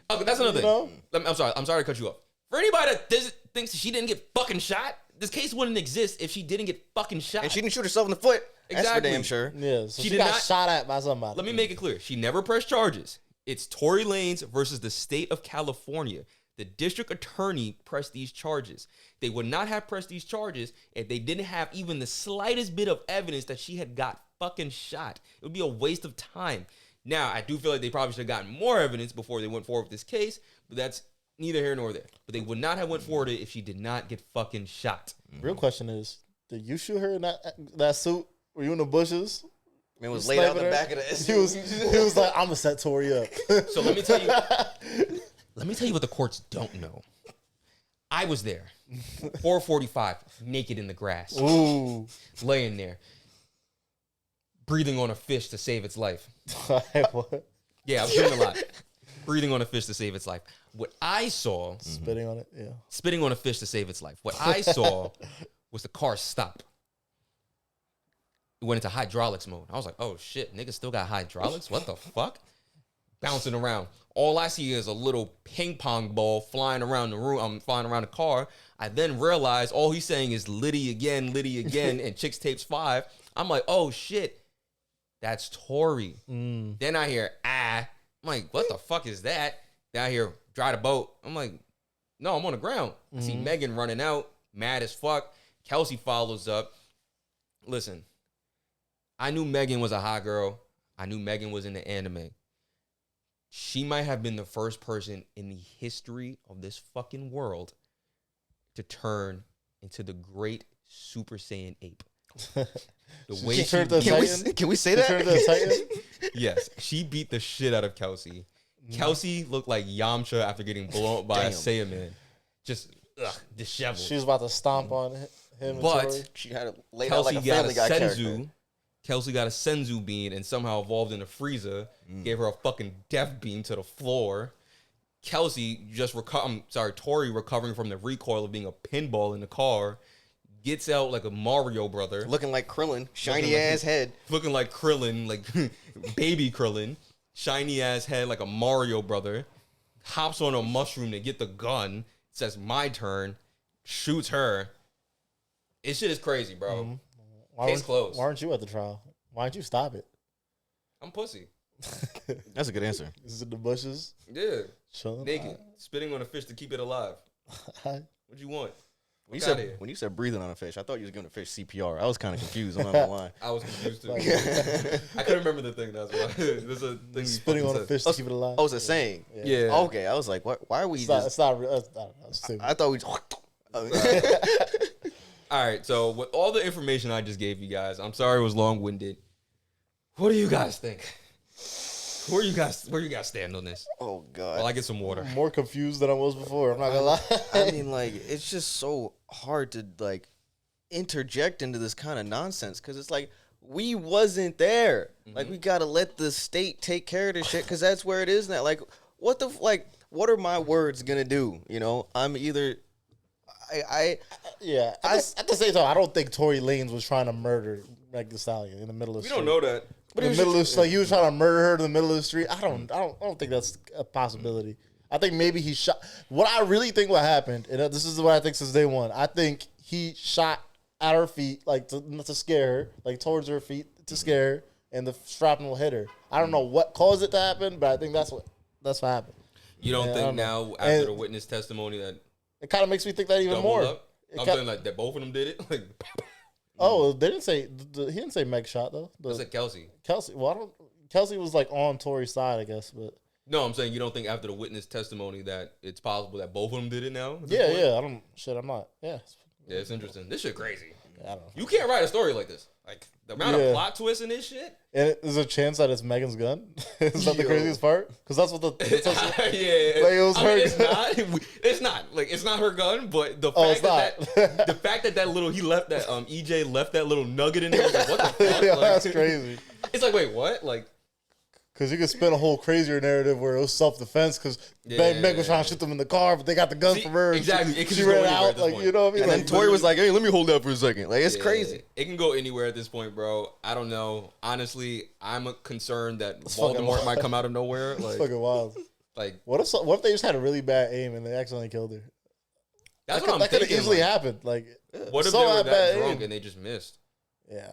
Speaker 1: Okay, that's another thing. I'm sorry to cut you off. For anybody that thinks she didn't get fucking shot, this case wouldn't exist if she didn't get fucking shot.
Speaker 2: And she didn't shoot herself in the foot. Exactly. That's for damn sure.
Speaker 3: Yeah, so she got shot at by somebody.
Speaker 1: Let me make it clear. She never pressed charges. It's Tory Lanez versus the state of California. The district attorney pressed these charges. They would not have pressed these charges if they didn't have even the slightest bit of evidence that she had got fucking shot. It would be a waste of time. Now, I do feel like they probably should have gotten more evidence before they went forward with this case, but that's neither here nor there. But they would not have went forward if she did not get fucking shot.
Speaker 3: Real question is, did you shoot her in that suit? Were you in the bushes?
Speaker 2: Man was laid out the back of the SUV.
Speaker 3: He was like, I'm gonna set Tory up.
Speaker 1: So let me tell you. Let me tell you what the courts don't know. I was there, 4:45, naked in the grass, laying there, breathing on a fish to save its life.
Speaker 3: What?
Speaker 1: Yeah, I was doing a lot. Breathing on a fish to save its life. What I saw...
Speaker 3: Spitting on it, yeah.
Speaker 1: Spitting on a fish to save its life. What I saw was the car stop. It went into hydraulics mode. I was like, oh shit, niggas still got hydraulics? What the fuck? Bouncing around. All I see is a little ping pong ball flying around the room. I'm flying around the car. I then realize all he's saying is Liddy again, and Chicks Tapes 5. I'm like, oh shit, that's Tory. Then I hear, I'm like, what the fuck is that? Then I hear, dry the boat. I'm like, no, I'm on the ground. I see Megan running out, mad as fuck. Kelsey follows up. Listen, I knew Megan was a hot girl. I knew Megan was in the anime. She might have been the first person in the history of this fucking world to turn into the great Super Saiyan ape. The way
Speaker 2: can we say that?
Speaker 1: Yes, she beat the shit out of Kelsey. Kelsey looked like Yamcha after getting blown up by a Saiyaman. Just disheveled.
Speaker 3: She was about to stomp on him.
Speaker 1: But
Speaker 2: she had it laid out like a Family Guy character.
Speaker 1: Kelsey got a Senzu bean and somehow evolved in a Frieza. Gave her a fucking death beam to the floor. Kelsey Tory recovering from the recoil of being a pinball in the car. Gets out like a Mario brother.
Speaker 2: Looking like Krillin. Shiny ass head.
Speaker 1: Looking like Krillin, like baby Krillin. Shiny ass head like a Mario brother. Hops on a mushroom to get the gun. Says, my turn. Shoots her. This shit is crazy, bro. Case closed.
Speaker 3: Why aren't you at the trial? Why didn't you stop it?
Speaker 1: I'm pussy.
Speaker 2: That's a good answer.
Speaker 3: This is in the bushes.
Speaker 1: Yeah.
Speaker 3: Chilling.
Speaker 1: Naked. Spitting on a fish to keep it alive. What you want?
Speaker 2: When you said breathing on a fish, I thought you was giving a fish CPR. I was kind of confused. I'm not gonna lie.
Speaker 1: I was confused too. I couldn't remember the thing. That's why. There's a thing
Speaker 3: spitting on a fish to keep it alive.
Speaker 2: Oh, it's a saying.
Speaker 1: Yeah.
Speaker 2: Okay, I was like, what? Why are we?
Speaker 3: It's not real.
Speaker 2: I thought we.
Speaker 1: All right. So with all the information I just gave you guys, I'm sorry it was long-winded. What do you guys think? Where you guys stand on this?
Speaker 2: Oh God.
Speaker 1: Well, I get some water.
Speaker 3: I'm more confused than I was before. I'm not gonna lie.
Speaker 2: I mean, like, it's just so hard to like interject into this kind of nonsense because it's like we wasn't there. Like, we gotta let the state take care of this shit because that's where it is now. Like, what are my words gonna do? You know, I'm either.
Speaker 3: Yeah. At the same time, I don't think Tory Lanez was trying to murder Meg Thee Stallion in the middle of the street.
Speaker 1: We don't know that.
Speaker 3: But in the middle of like he was trying to murder her in the middle of the street. I don't think that's a possibility. I think maybe he shot. What I really think what happened, and this is what I think since day one. I think he shot at her feet, like to scare her, like towards her feet to scare her, and the shrapnel hit her. I don't know what caused it to happen, but I think that's what happened.
Speaker 1: You don't think now after the witness testimony that
Speaker 3: it kind of makes me think that even more.
Speaker 1: I'm saying like that both of them did it. Like,
Speaker 3: oh, they didn't say he didn't say Meg shot though.
Speaker 1: I said Kelsey.
Speaker 3: Well, Kelsey was like on Tory's side, I guess, but
Speaker 1: no, I'm saying you don't think after the witness testimony that it's possible that both of them did it now.
Speaker 3: Yeah. I'm not. Yeah.
Speaker 1: Yeah, it's interesting. This shit crazy.
Speaker 3: I don't know.
Speaker 1: You can't write a story like this. Like the amount of plot twists in this shit.
Speaker 3: And there's a chance that it's Megan's gun. Is that the craziest part? Because that's what the
Speaker 1: yeah.
Speaker 3: Like it was her.
Speaker 1: It's not. It's not. Like it's not her gun. But the fact that the fact that little he left that EJ left that little nugget in there. I was like, what the fuck?
Speaker 3: Yeah,
Speaker 1: like,
Speaker 3: that's crazy.
Speaker 1: It's like, wait, what? Like.
Speaker 3: Because you could spin a whole crazier narrative where it was self-defense because Meg was trying to shoot them in the car, but they got the gun from her.
Speaker 1: Exactly.
Speaker 3: She ran out. Like, you know what I mean?
Speaker 2: And then Tory was like, hey, let me hold that for a second. Like, it's crazy.
Speaker 1: It can go anywhere at this point, bro. I don't know. Honestly, I'm concerned that Voldemort might come out of nowhere. Like,
Speaker 3: it's fucking wild.
Speaker 1: Like,
Speaker 3: what if they just had a really bad aim and they accidentally killed her?
Speaker 1: That's
Speaker 3: that could have easily happened. Like,
Speaker 1: what if they were that drunk and they just missed?
Speaker 3: Yeah.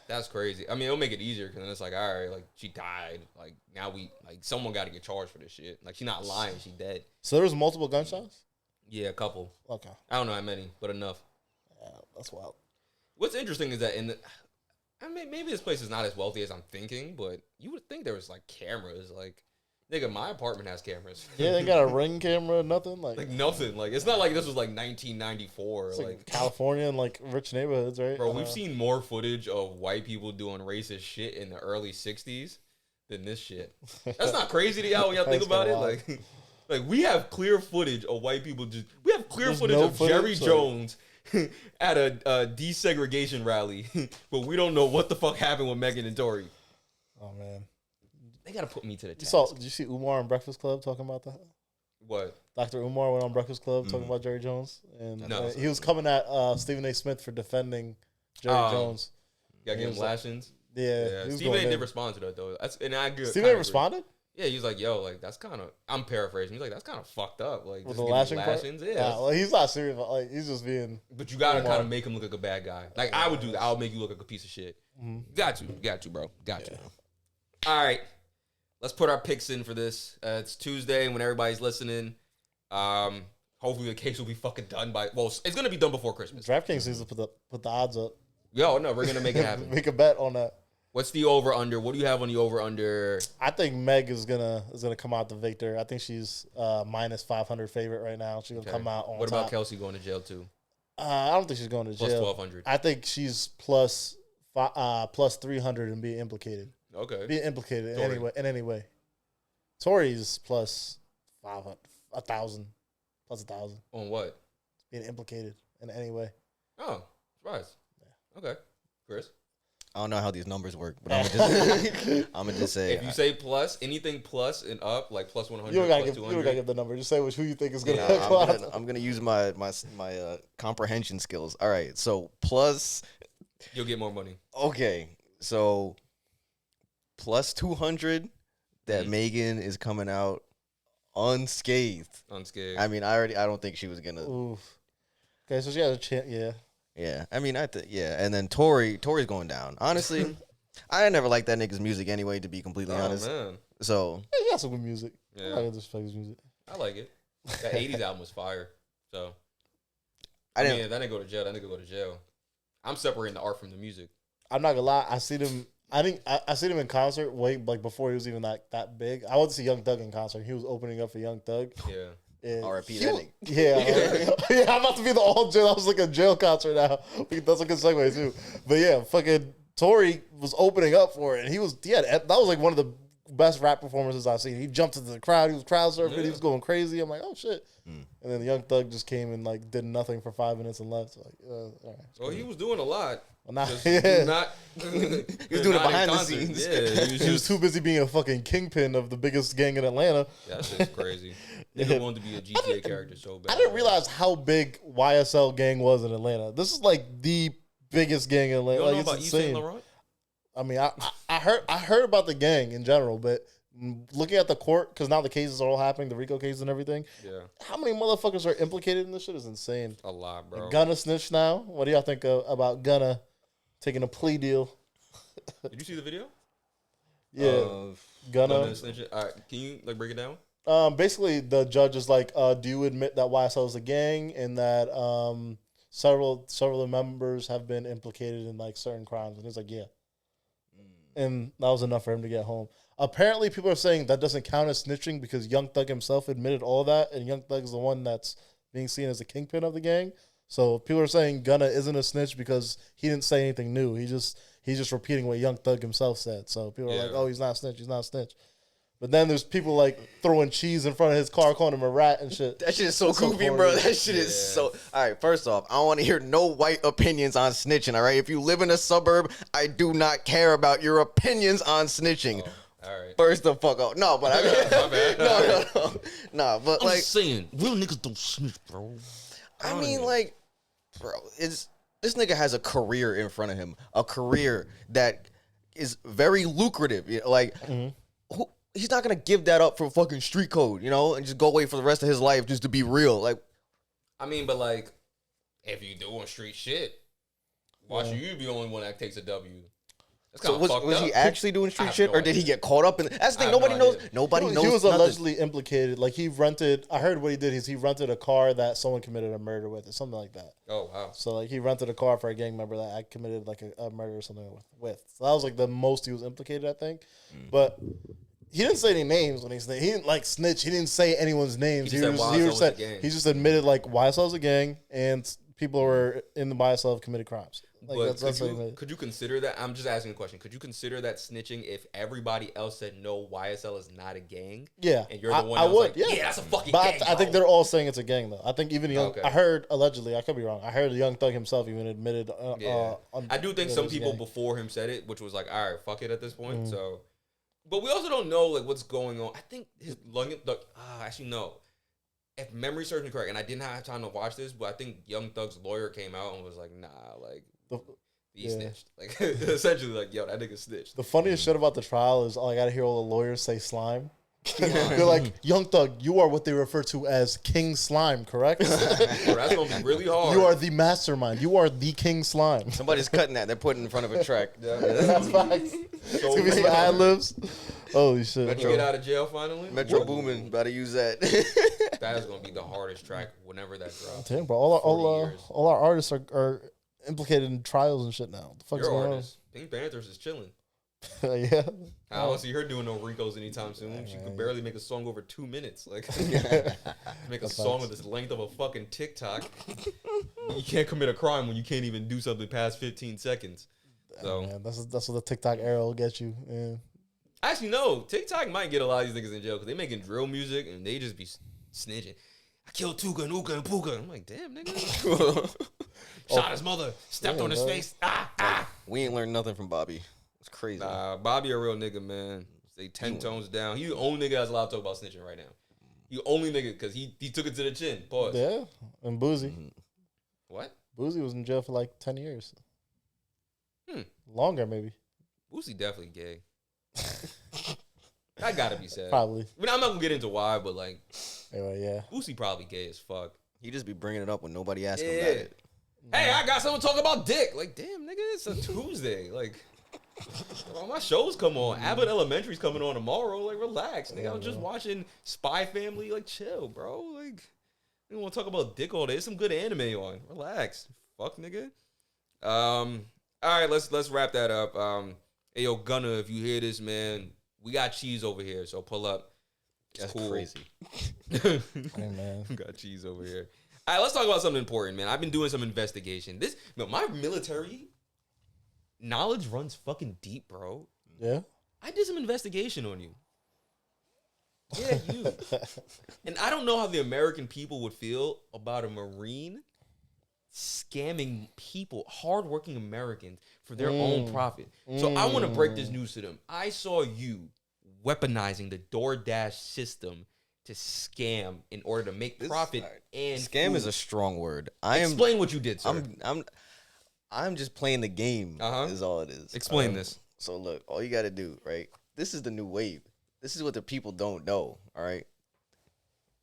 Speaker 1: That's crazy. I mean, it'll make it easier because it's like, all right, like she died. Like now someone got to get charged for this shit. Like she's not lying, she dead.
Speaker 3: So there was multiple gunshots?
Speaker 1: Yeah, a couple.
Speaker 3: Okay.
Speaker 1: I don't know how many, but enough.
Speaker 3: Yeah, that's wild.
Speaker 1: What's interesting is that I mean, maybe this place is not as wealthy as I'm thinking, but you would think there was like cameras. Like, nigga, my apartment has cameras.
Speaker 3: Yeah, they got a Ring camera, nothing like
Speaker 1: nothing. Like it's not like this was like 1994.
Speaker 3: It's like California and like rich neighborhoods, right?
Speaker 1: Bro, we've seen more footage of white people doing racist shit in the early '60s than this shit. That's not crazy to y'all when y'all think about it. Like we have clear footage of white people we have clear footage of Jerry Jones at a desegregation rally, but we don't know what the fuck happened with Megan and Tory.
Speaker 3: Oh man.
Speaker 1: They gotta put me to the test.
Speaker 3: Did you see Umar on Breakfast Club talking about that?
Speaker 1: What?
Speaker 3: Dr. Umar went on Breakfast Club talking about Jerry Jones, and he was coming at Stephen A. Smith for defending Jerry Jones.
Speaker 1: You gotta give him lashings.
Speaker 3: Yeah.
Speaker 1: Stephen A. didn't respond to that though. I agree.
Speaker 3: Stephen A. responded.
Speaker 1: Yeah, he was like, "Yo, like that's kind of." I'm paraphrasing. He's like, "That's kind of fucked up." Like
Speaker 3: with the lashings. Yeah. Well, he's not serious. Like he's just being.
Speaker 1: But you gotta kind of make him look like a bad guy. Like I would do that. I'll make you look like a piece of shit. Mm-hmm. Got you, bro. Got you. All right. Let's put our picks in for this. It's Tuesday when everybody's listening. Hopefully the case will be fucking done by. Well, it's gonna be done before Christmas.
Speaker 3: DraftKings needs to put the odds up.
Speaker 1: Yo, no, we're gonna make it happen.
Speaker 3: Make a bet on that.
Speaker 1: What's the over under? What do you have on the over under?
Speaker 3: I think Meg is gonna come out the victor. I think she's minus 500 favorite right now. She's gonna come out on.
Speaker 1: What about Kelsey going to jail too?
Speaker 3: I don't think she's going to jail.
Speaker 1: Plus 1,200.
Speaker 3: I think she's plus 300 and being implicated.
Speaker 1: Okay.
Speaker 3: Being implicated in any way. Tory's plus 500, 1,000, plus 1,000.
Speaker 1: On what?
Speaker 3: Being implicated in any way.
Speaker 1: Oh, surprise. Yeah. Okay, Chris.
Speaker 2: I don't know how these numbers work, but I'm gonna just say
Speaker 1: if you say plus anything plus and up, like plus 100,
Speaker 3: you don't gotta
Speaker 1: plus
Speaker 3: give, 200. You don't gotta give the number. Just say who you think is gonna.
Speaker 2: I'm gonna use my comprehension skills. All right, so plus.
Speaker 1: You'll get more money.
Speaker 2: Okay, so plus 200 that Megan is coming out unscathed. I mean, I don't think she was gonna.
Speaker 3: Oof. Okay, so she has a chance. Yeah.
Speaker 2: Yeah, I mean, and then Tory's going down. Honestly, I never liked that nigga's music anyway, to be completely honest.
Speaker 1: Man.
Speaker 2: So
Speaker 3: he got some good music.
Speaker 1: Yeah.
Speaker 3: I like his music.
Speaker 1: I like it. That 80s album was fire. So I mean, that nigga go to jail. That nigga go to jail. I'm separating the art from the music.
Speaker 3: I'm not gonna lie. I see them. I seen him in concert way like before he was even that big. I went to see Young Thug in concert. He was opening up for Young Thug.
Speaker 1: Yeah.
Speaker 2: R.I.P. that nigga.
Speaker 3: Yeah, I'm about to be the all jail. I was like a jail concert now. That's a good segue too. But yeah, fucking Tory was opening up for it, and that was like one of the best rap performances I've seen. He jumped into the crowd. He was crowd surfing. Yeah. He was going crazy. I'm like, oh shit. And then the Young Thug just came and like did nothing for 5 minutes and left. So, like, all right.
Speaker 1: Well, he was doing a lot.
Speaker 3: Well,
Speaker 1: he was doing
Speaker 2: it behind the scenes.
Speaker 1: Yeah,
Speaker 3: he was too busy being a fucking kingpin of the biggest gang in Atlanta.
Speaker 1: Yeah, that shit's crazy. Nigga wanted to be a GTA character so bad.
Speaker 3: I didn't realize how big YSL gang was in Atlanta. This is like the biggest gang in Atlanta.
Speaker 1: You don't
Speaker 3: like,
Speaker 1: know
Speaker 3: it's
Speaker 1: about
Speaker 3: insane.
Speaker 1: Yves Saint Laurent?
Speaker 3: I mean, I heard about the gang in general, but looking at the court, because now the cases are all happening, the RICO cases and everything.
Speaker 1: Yeah.
Speaker 3: How many motherfuckers are implicated in this shit is insane.
Speaker 1: A lot, bro.
Speaker 3: And Gunna snitched now. What do y'all think about Gunna taking a plea deal?
Speaker 1: Did you see the video?
Speaker 3: Yeah. Gunna
Speaker 1: snitching. All right, can you like break it down?
Speaker 3: Basically, the judge is like, do you admit that YSL is a gang and that several of the members have been implicated in like certain crimes? And he's like, yeah. And that was enough for him to get home. Apparently, people are saying that doesn't count as snitching because Young Thug himself admitted all that, and Young Thug is the one that's being seen as the kingpin of the gang. So people are saying Gunna isn't a snitch because he didn't say anything new. He's just repeating what Young Thug himself said. So people are like, oh, he's not a snitch. He's not a snitch. But then there's people like throwing cheese in front of his car, calling him a rat and shit.
Speaker 2: That shit is so goofy, bro. That shit is so... All right, first off, I don't want to hear no white opinions on snitching, all right? If you live in a suburb, I do not care about your opinions on snitching.
Speaker 1: Oh, all right.
Speaker 2: First the fuck out. No, but I mean... No, but like...
Speaker 1: I'm just saying, real niggas don't snitch, bro.
Speaker 2: I mean, like, bro, this nigga has a career in front of him. A career that is very lucrative. Like... He's not gonna give that up for fucking street code, you know, and just go away for the rest of his life just to be real. Like,
Speaker 1: I mean, but like, if you doing street shit, why should you be the only one that takes a W? That's
Speaker 2: so was he actually doing street shit, or did he get caught up in? That's the thing. Nobody knows. Nobody knows.
Speaker 3: He was
Speaker 2: nothing.
Speaker 3: allegedly implicated. Like he rented. I heard what he did is he rented a car that someone committed a murder with, or something like that.
Speaker 1: Oh wow!
Speaker 3: So like he rented a car for a gang member that I committed like a murder or something with. So that was like the most he was implicated, I think. But he didn't say any names when he snitched. He didn't like snitch. He didn't say anyone's names. He just admitted like YSL is a gang and people were in the YSL have committed crimes. Like that's
Speaker 1: could you consider that? I'm just asking a question. Could you consider that snitching if everybody else said no, YSL is not a gang?
Speaker 3: Yeah,
Speaker 1: and you're the one. I would. Like, yeah, that's a fucking gang.
Speaker 3: I think they're all saying it's a gang though. I think even Young. Okay. I heard allegedly. I could be wrong. I heard the Young Thug himself even admitted.
Speaker 1: I do think some people before him said it, which was like, all right, fuck it at this point. So. But we also don't know like what's going on. I think his actually no. If memory serves me correct, and I didn't have time to watch this, but I think Young Thug's lawyer came out and was like, "Nah, like he snitched." Like essentially, like, "Yo, that nigga snitched."
Speaker 3: The funniest shit about the trial is I gotta hear all the lawyers say slime. They're like, Young Thug, you are what they refer to as King Slime, correct?
Speaker 1: Bro, that's gonna be really hard.
Speaker 3: You are the mastermind. You are the King Slime.
Speaker 2: Somebody's cutting that. They're putting it in front of a track.
Speaker 3: That's facts. It's gonna be some ad libs. Holy shit!
Speaker 1: Metro, get out of jail finally.
Speaker 2: Metro Boomin, about to use that.
Speaker 1: That is gonna be the hardest track whenever that drops.
Speaker 3: Damn, bro, all our artists are implicated in trials and shit now. The fuck's going on?
Speaker 1: Pink Panthers is chilling.
Speaker 3: Yeah.
Speaker 1: I don't see her doing no Ricos anytime soon. She could barely make a song over 2 minutes. Like, make a song with this length of a fucking TikTok. You can't commit a crime when you can't even do something past 15 seconds. So
Speaker 3: man, that's what the TikTok era will get you. Yeah.
Speaker 1: Actually, no. TikTok might get a lot of these niggas in jail because they making drill music and they just be snitching. I killed Tuka and Uka and Puka. I'm like, damn, nigga. Shot his mother. Stepped on his face.
Speaker 2: We ain't learned nothing from Bobby. It's crazy.
Speaker 1: Nah, Bobby a real nigga, man. Stay 10 tones down. He the only nigga that's allowed to talk about snitching right now. He only nigga because he took it to the chin. Pause.
Speaker 3: Yeah, and Boozy.
Speaker 1: What?
Speaker 3: Boozy was in jail for like 10 years. Longer, maybe.
Speaker 1: Boozy definitely gay. I gotta be sad.
Speaker 3: Probably.
Speaker 1: I mean, I'm not gonna get into why, but like,
Speaker 3: anyway, yeah.
Speaker 1: Boozy probably gay as fuck.
Speaker 2: He just be bringing it up when nobody asks him about it.
Speaker 1: Hey, I got someone talking about dick. Like, damn, nigga, it's a Tuesday. Like, all my shows come on. Abbott Elementary's coming on tomorrow. Like, relax, nigga. I was just watching Spy Family. Like, chill, bro. Like, We don't want to talk about dick all day. There's some good anime on. Relax. Fuck, nigga. All right, let's wrap that up. Hey, yo, Gunner, if you hear this, man, we got cheese over here, so pull up.
Speaker 2: That's
Speaker 1: cool.
Speaker 2: crazy.
Speaker 3: Hey, man.
Speaker 1: We got cheese over here. All right, let's talk about something important, man. I've been doing some investigation. My military knowledge runs fucking deep, bro.
Speaker 3: Yeah.
Speaker 1: I did some investigation on you. Yeah, you. And I don't know how the American people would feel about a Marine scamming people, hardworking Americans, for their own profit. So I want to break this news to them. I saw you weaponizing the DoorDash system to scam in order to make profit and
Speaker 2: Scam
Speaker 1: food.
Speaker 2: is a strong word.
Speaker 1: Explain what you did, sir.
Speaker 2: I'm just playing the game.
Speaker 1: Uh-huh.
Speaker 2: Is all it is.
Speaker 1: Explain this.
Speaker 2: So look, all you got to do, right? This is the new wave. This is what the people don't know. All right.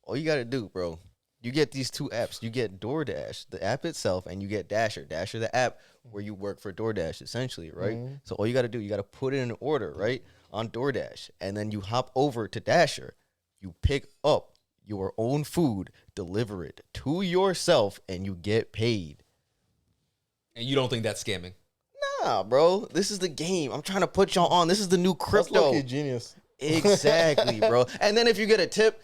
Speaker 2: All you got to do, bro. You get these two apps. You get DoorDash, the app itself, and you get Dasher. Dasher, the app where you work for DoorDash, essentially, right? So all you got to do, you got to put in an order, right, on DoorDash, and then you hop over to Dasher. You pick up your own food, deliver it to yourself, and you get paid.
Speaker 1: And you don't think that's scamming?
Speaker 2: Nah, bro. This is the game. I'm trying to put y'all on. This is the new
Speaker 3: That's
Speaker 2: crypto.
Speaker 3: low-key genius.
Speaker 2: Exactly, bro. And then if you get a tip,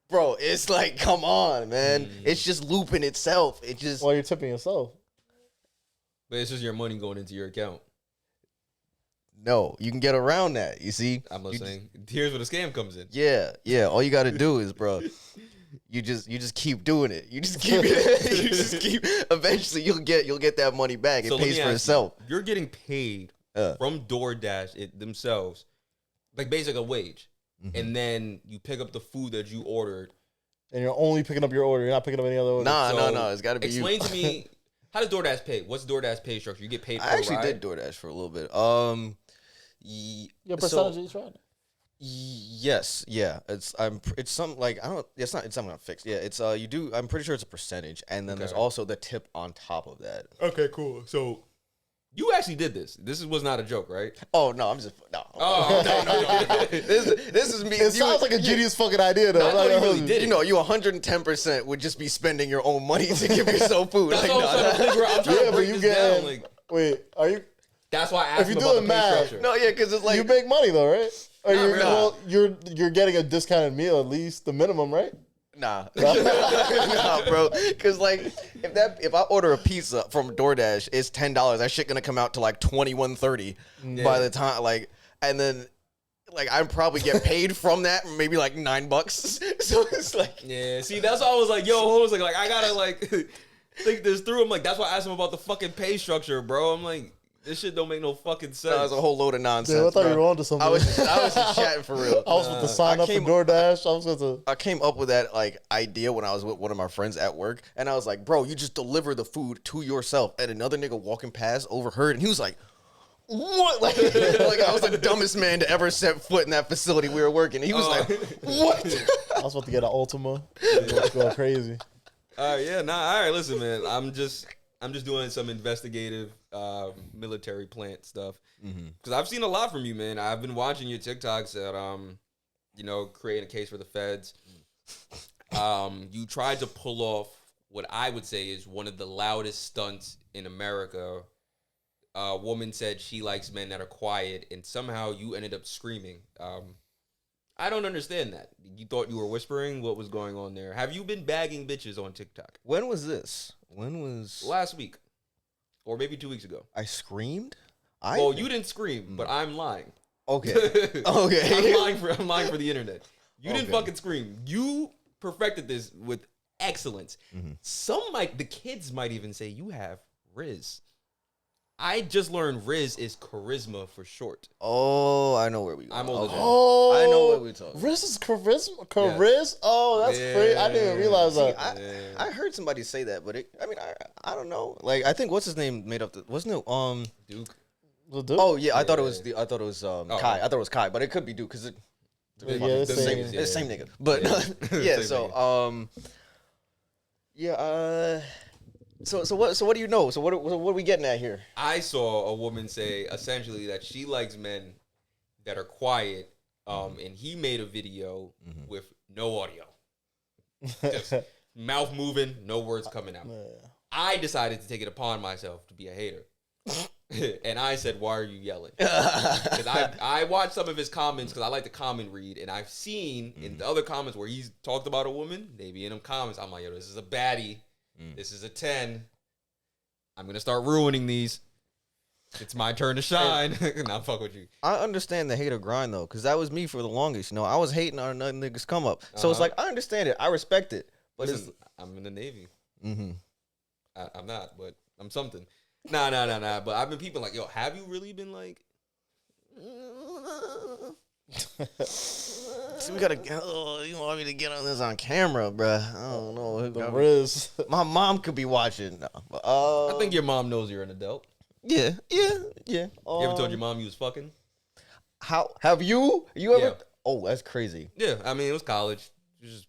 Speaker 2: bro, it's like, come on, man. It's just looping itself. It just
Speaker 3: Well, you're tipping yourself.
Speaker 1: But it's just your money going into your account.
Speaker 2: no. You can get around that. You see?
Speaker 1: I'm not saying. Here's where the scam comes in.
Speaker 2: Yeah. All you got to do is, bro. You just keep doing it. You just keep it. You just keep. Eventually, you'll get that money back. It
Speaker 1: So let
Speaker 2: pays
Speaker 1: me
Speaker 2: for
Speaker 1: ask
Speaker 2: itself.
Speaker 1: You're getting paid from DoorDash themselves, like basically a wage, and then you pick up the food that you ordered.
Speaker 3: And you're only picking up your order. You're not picking up any other order.
Speaker 2: No. It's got to be you.
Speaker 1: Explain to me, how does DoorDash pay? What's DoorDash pay structure? You get paid per
Speaker 2: I actually
Speaker 1: ride?
Speaker 2: did DoorDash for a little bit.
Speaker 3: Your percentage of each ride.
Speaker 2: Yes, yeah. It's something like it's something I'm fixed. Yeah, it's you do. I'm pretty sure it's a percentage, and then there's also the tip on top of that.
Speaker 1: Okay, cool. So you actually did this. This was not a joke, right?
Speaker 2: Oh no, I'm just no.
Speaker 1: Oh,
Speaker 2: no. This is me.
Speaker 3: It sounds like a genius fucking idea, though.
Speaker 1: I thought you really did.
Speaker 2: You know, you 110% would just be spending your own money to give yourself food.
Speaker 1: That's
Speaker 2: Like,
Speaker 1: what I'm trying to figure out. I'm trying
Speaker 3: Yeah,
Speaker 1: to
Speaker 3: but
Speaker 1: break
Speaker 3: you
Speaker 1: this down.
Speaker 3: get.
Speaker 1: Like,
Speaker 3: Wait, are you?
Speaker 1: that's why I asked
Speaker 3: If
Speaker 1: him
Speaker 3: you
Speaker 1: about
Speaker 3: do
Speaker 1: the
Speaker 3: the
Speaker 1: pay
Speaker 3: math,
Speaker 1: structure.
Speaker 2: no, yeah, because it's like
Speaker 3: You make money though, right? Or
Speaker 2: Nah.
Speaker 3: you're getting a discounted meal at least the minimum, right?
Speaker 2: nah, bro. Because like if I order a pizza from DoorDash, it's $10. That shit gonna come out to like $21.30 by the time and then. Like I probably get paid from that, maybe like $9. So it's like,
Speaker 1: Yeah, see, that's why I was like, yo, hold on a second. Like, I gotta, like, think this through. I'm like, that's why I asked him about the fucking pay structure, bro. I'm like, this shit don't make no fucking sense.
Speaker 2: that was a whole load of nonsense.
Speaker 3: Yeah, I thought
Speaker 2: bro.
Speaker 3: you were onto something.
Speaker 2: I was just chatting for real.
Speaker 3: I was supposed to sign
Speaker 2: I
Speaker 3: up for
Speaker 2: came-
Speaker 3: DoorDash. I was supposed to.
Speaker 2: I came up with that like idea when I was with one of my friends at work, and I was like, "Bro, you just deliver the food to yourself." And another nigga walking past overheard, and he was like, "What?" Like I was the dumbest man to ever set foot in that facility we were working. He was like, "What?"
Speaker 3: I was about to get an Ultima. Go crazy.
Speaker 1: All right, yeah, all right, listen, man. I'm just doing some investigative military plant stuff. Because I've seen a lot from you, man. I've been watching your TikToks that, creating a case for the feds. You tried to pull off what I would say is one of the loudest stunts in America. A woman said she likes men that are quiet, and somehow you ended up screaming. I don't understand that. You thought you were whispering? What was going on there? Have you been bagging bitches on TikTok?
Speaker 2: When was this? When was
Speaker 1: Last week. Or maybe 2 weeks ago.
Speaker 2: I screamed?
Speaker 1: Well, you didn't scream, but I'm lying.
Speaker 2: Okay. Okay.
Speaker 1: I'm lying for the internet. You didn't
Speaker 2: Okay.
Speaker 1: fucking scream. You perfected this with excellence. The kids might even say you have Riz. I just learned Riz is charisma for short.
Speaker 2: Oh, I know where we go.
Speaker 1: I'm older than
Speaker 3: Oh,
Speaker 2: I know what we're talking.
Speaker 3: Riz is charisma. Riz? Oh, that's crazy. I didn't even realize
Speaker 2: See,
Speaker 3: that.
Speaker 2: I heard somebody say that, but I don't know. Like I think what's his name made up the wasn't it
Speaker 1: Duke.
Speaker 3: The dude?
Speaker 2: Oh yeah, I thought it was Kai. I thought it was Kai, but it could be Duke because
Speaker 3: Yeah,
Speaker 2: the
Speaker 3: same.
Speaker 2: same nigga. But yeah,
Speaker 1: Same
Speaker 2: so So what do you know? So what are we getting at here?
Speaker 1: I saw a woman say essentially that she likes men that are quiet, and he made a video with no audio. Just mouth moving, no words coming out.
Speaker 3: Yeah.
Speaker 1: I decided to take it upon myself to be a hater. And I said, why are you yelling? Because I watched some of his comments because I like to comment read. And I've seen in the other comments where he's talked about a woman, they be in them comments. I'm like, yo, this is a baddie. This is a 10. I'm going to start ruining these. It's my turn to shine. Nah, fuck with you.
Speaker 2: I understand the hater grind, though, because that was me for the longest. You know, I was hating on another niggas come up. So it's like, I understand it. I respect it. But
Speaker 1: listen, I'm in the Navy.
Speaker 2: Mm-hmm.
Speaker 1: I'm not, but I'm something. Nah. But I've been people like, yo, have you really been like?
Speaker 2: See, we gotta. Oh, you want me to get on this on camera, bruh? I don't know.
Speaker 3: The Riz.
Speaker 2: My mom could be watching. No, but,
Speaker 1: I think your mom knows you're an adult.
Speaker 2: Yeah.
Speaker 1: You ever told your mom you was fucking?
Speaker 2: How have you? You ever?
Speaker 1: Yeah.
Speaker 2: Oh, that's crazy.
Speaker 1: Yeah, I mean it was college. You just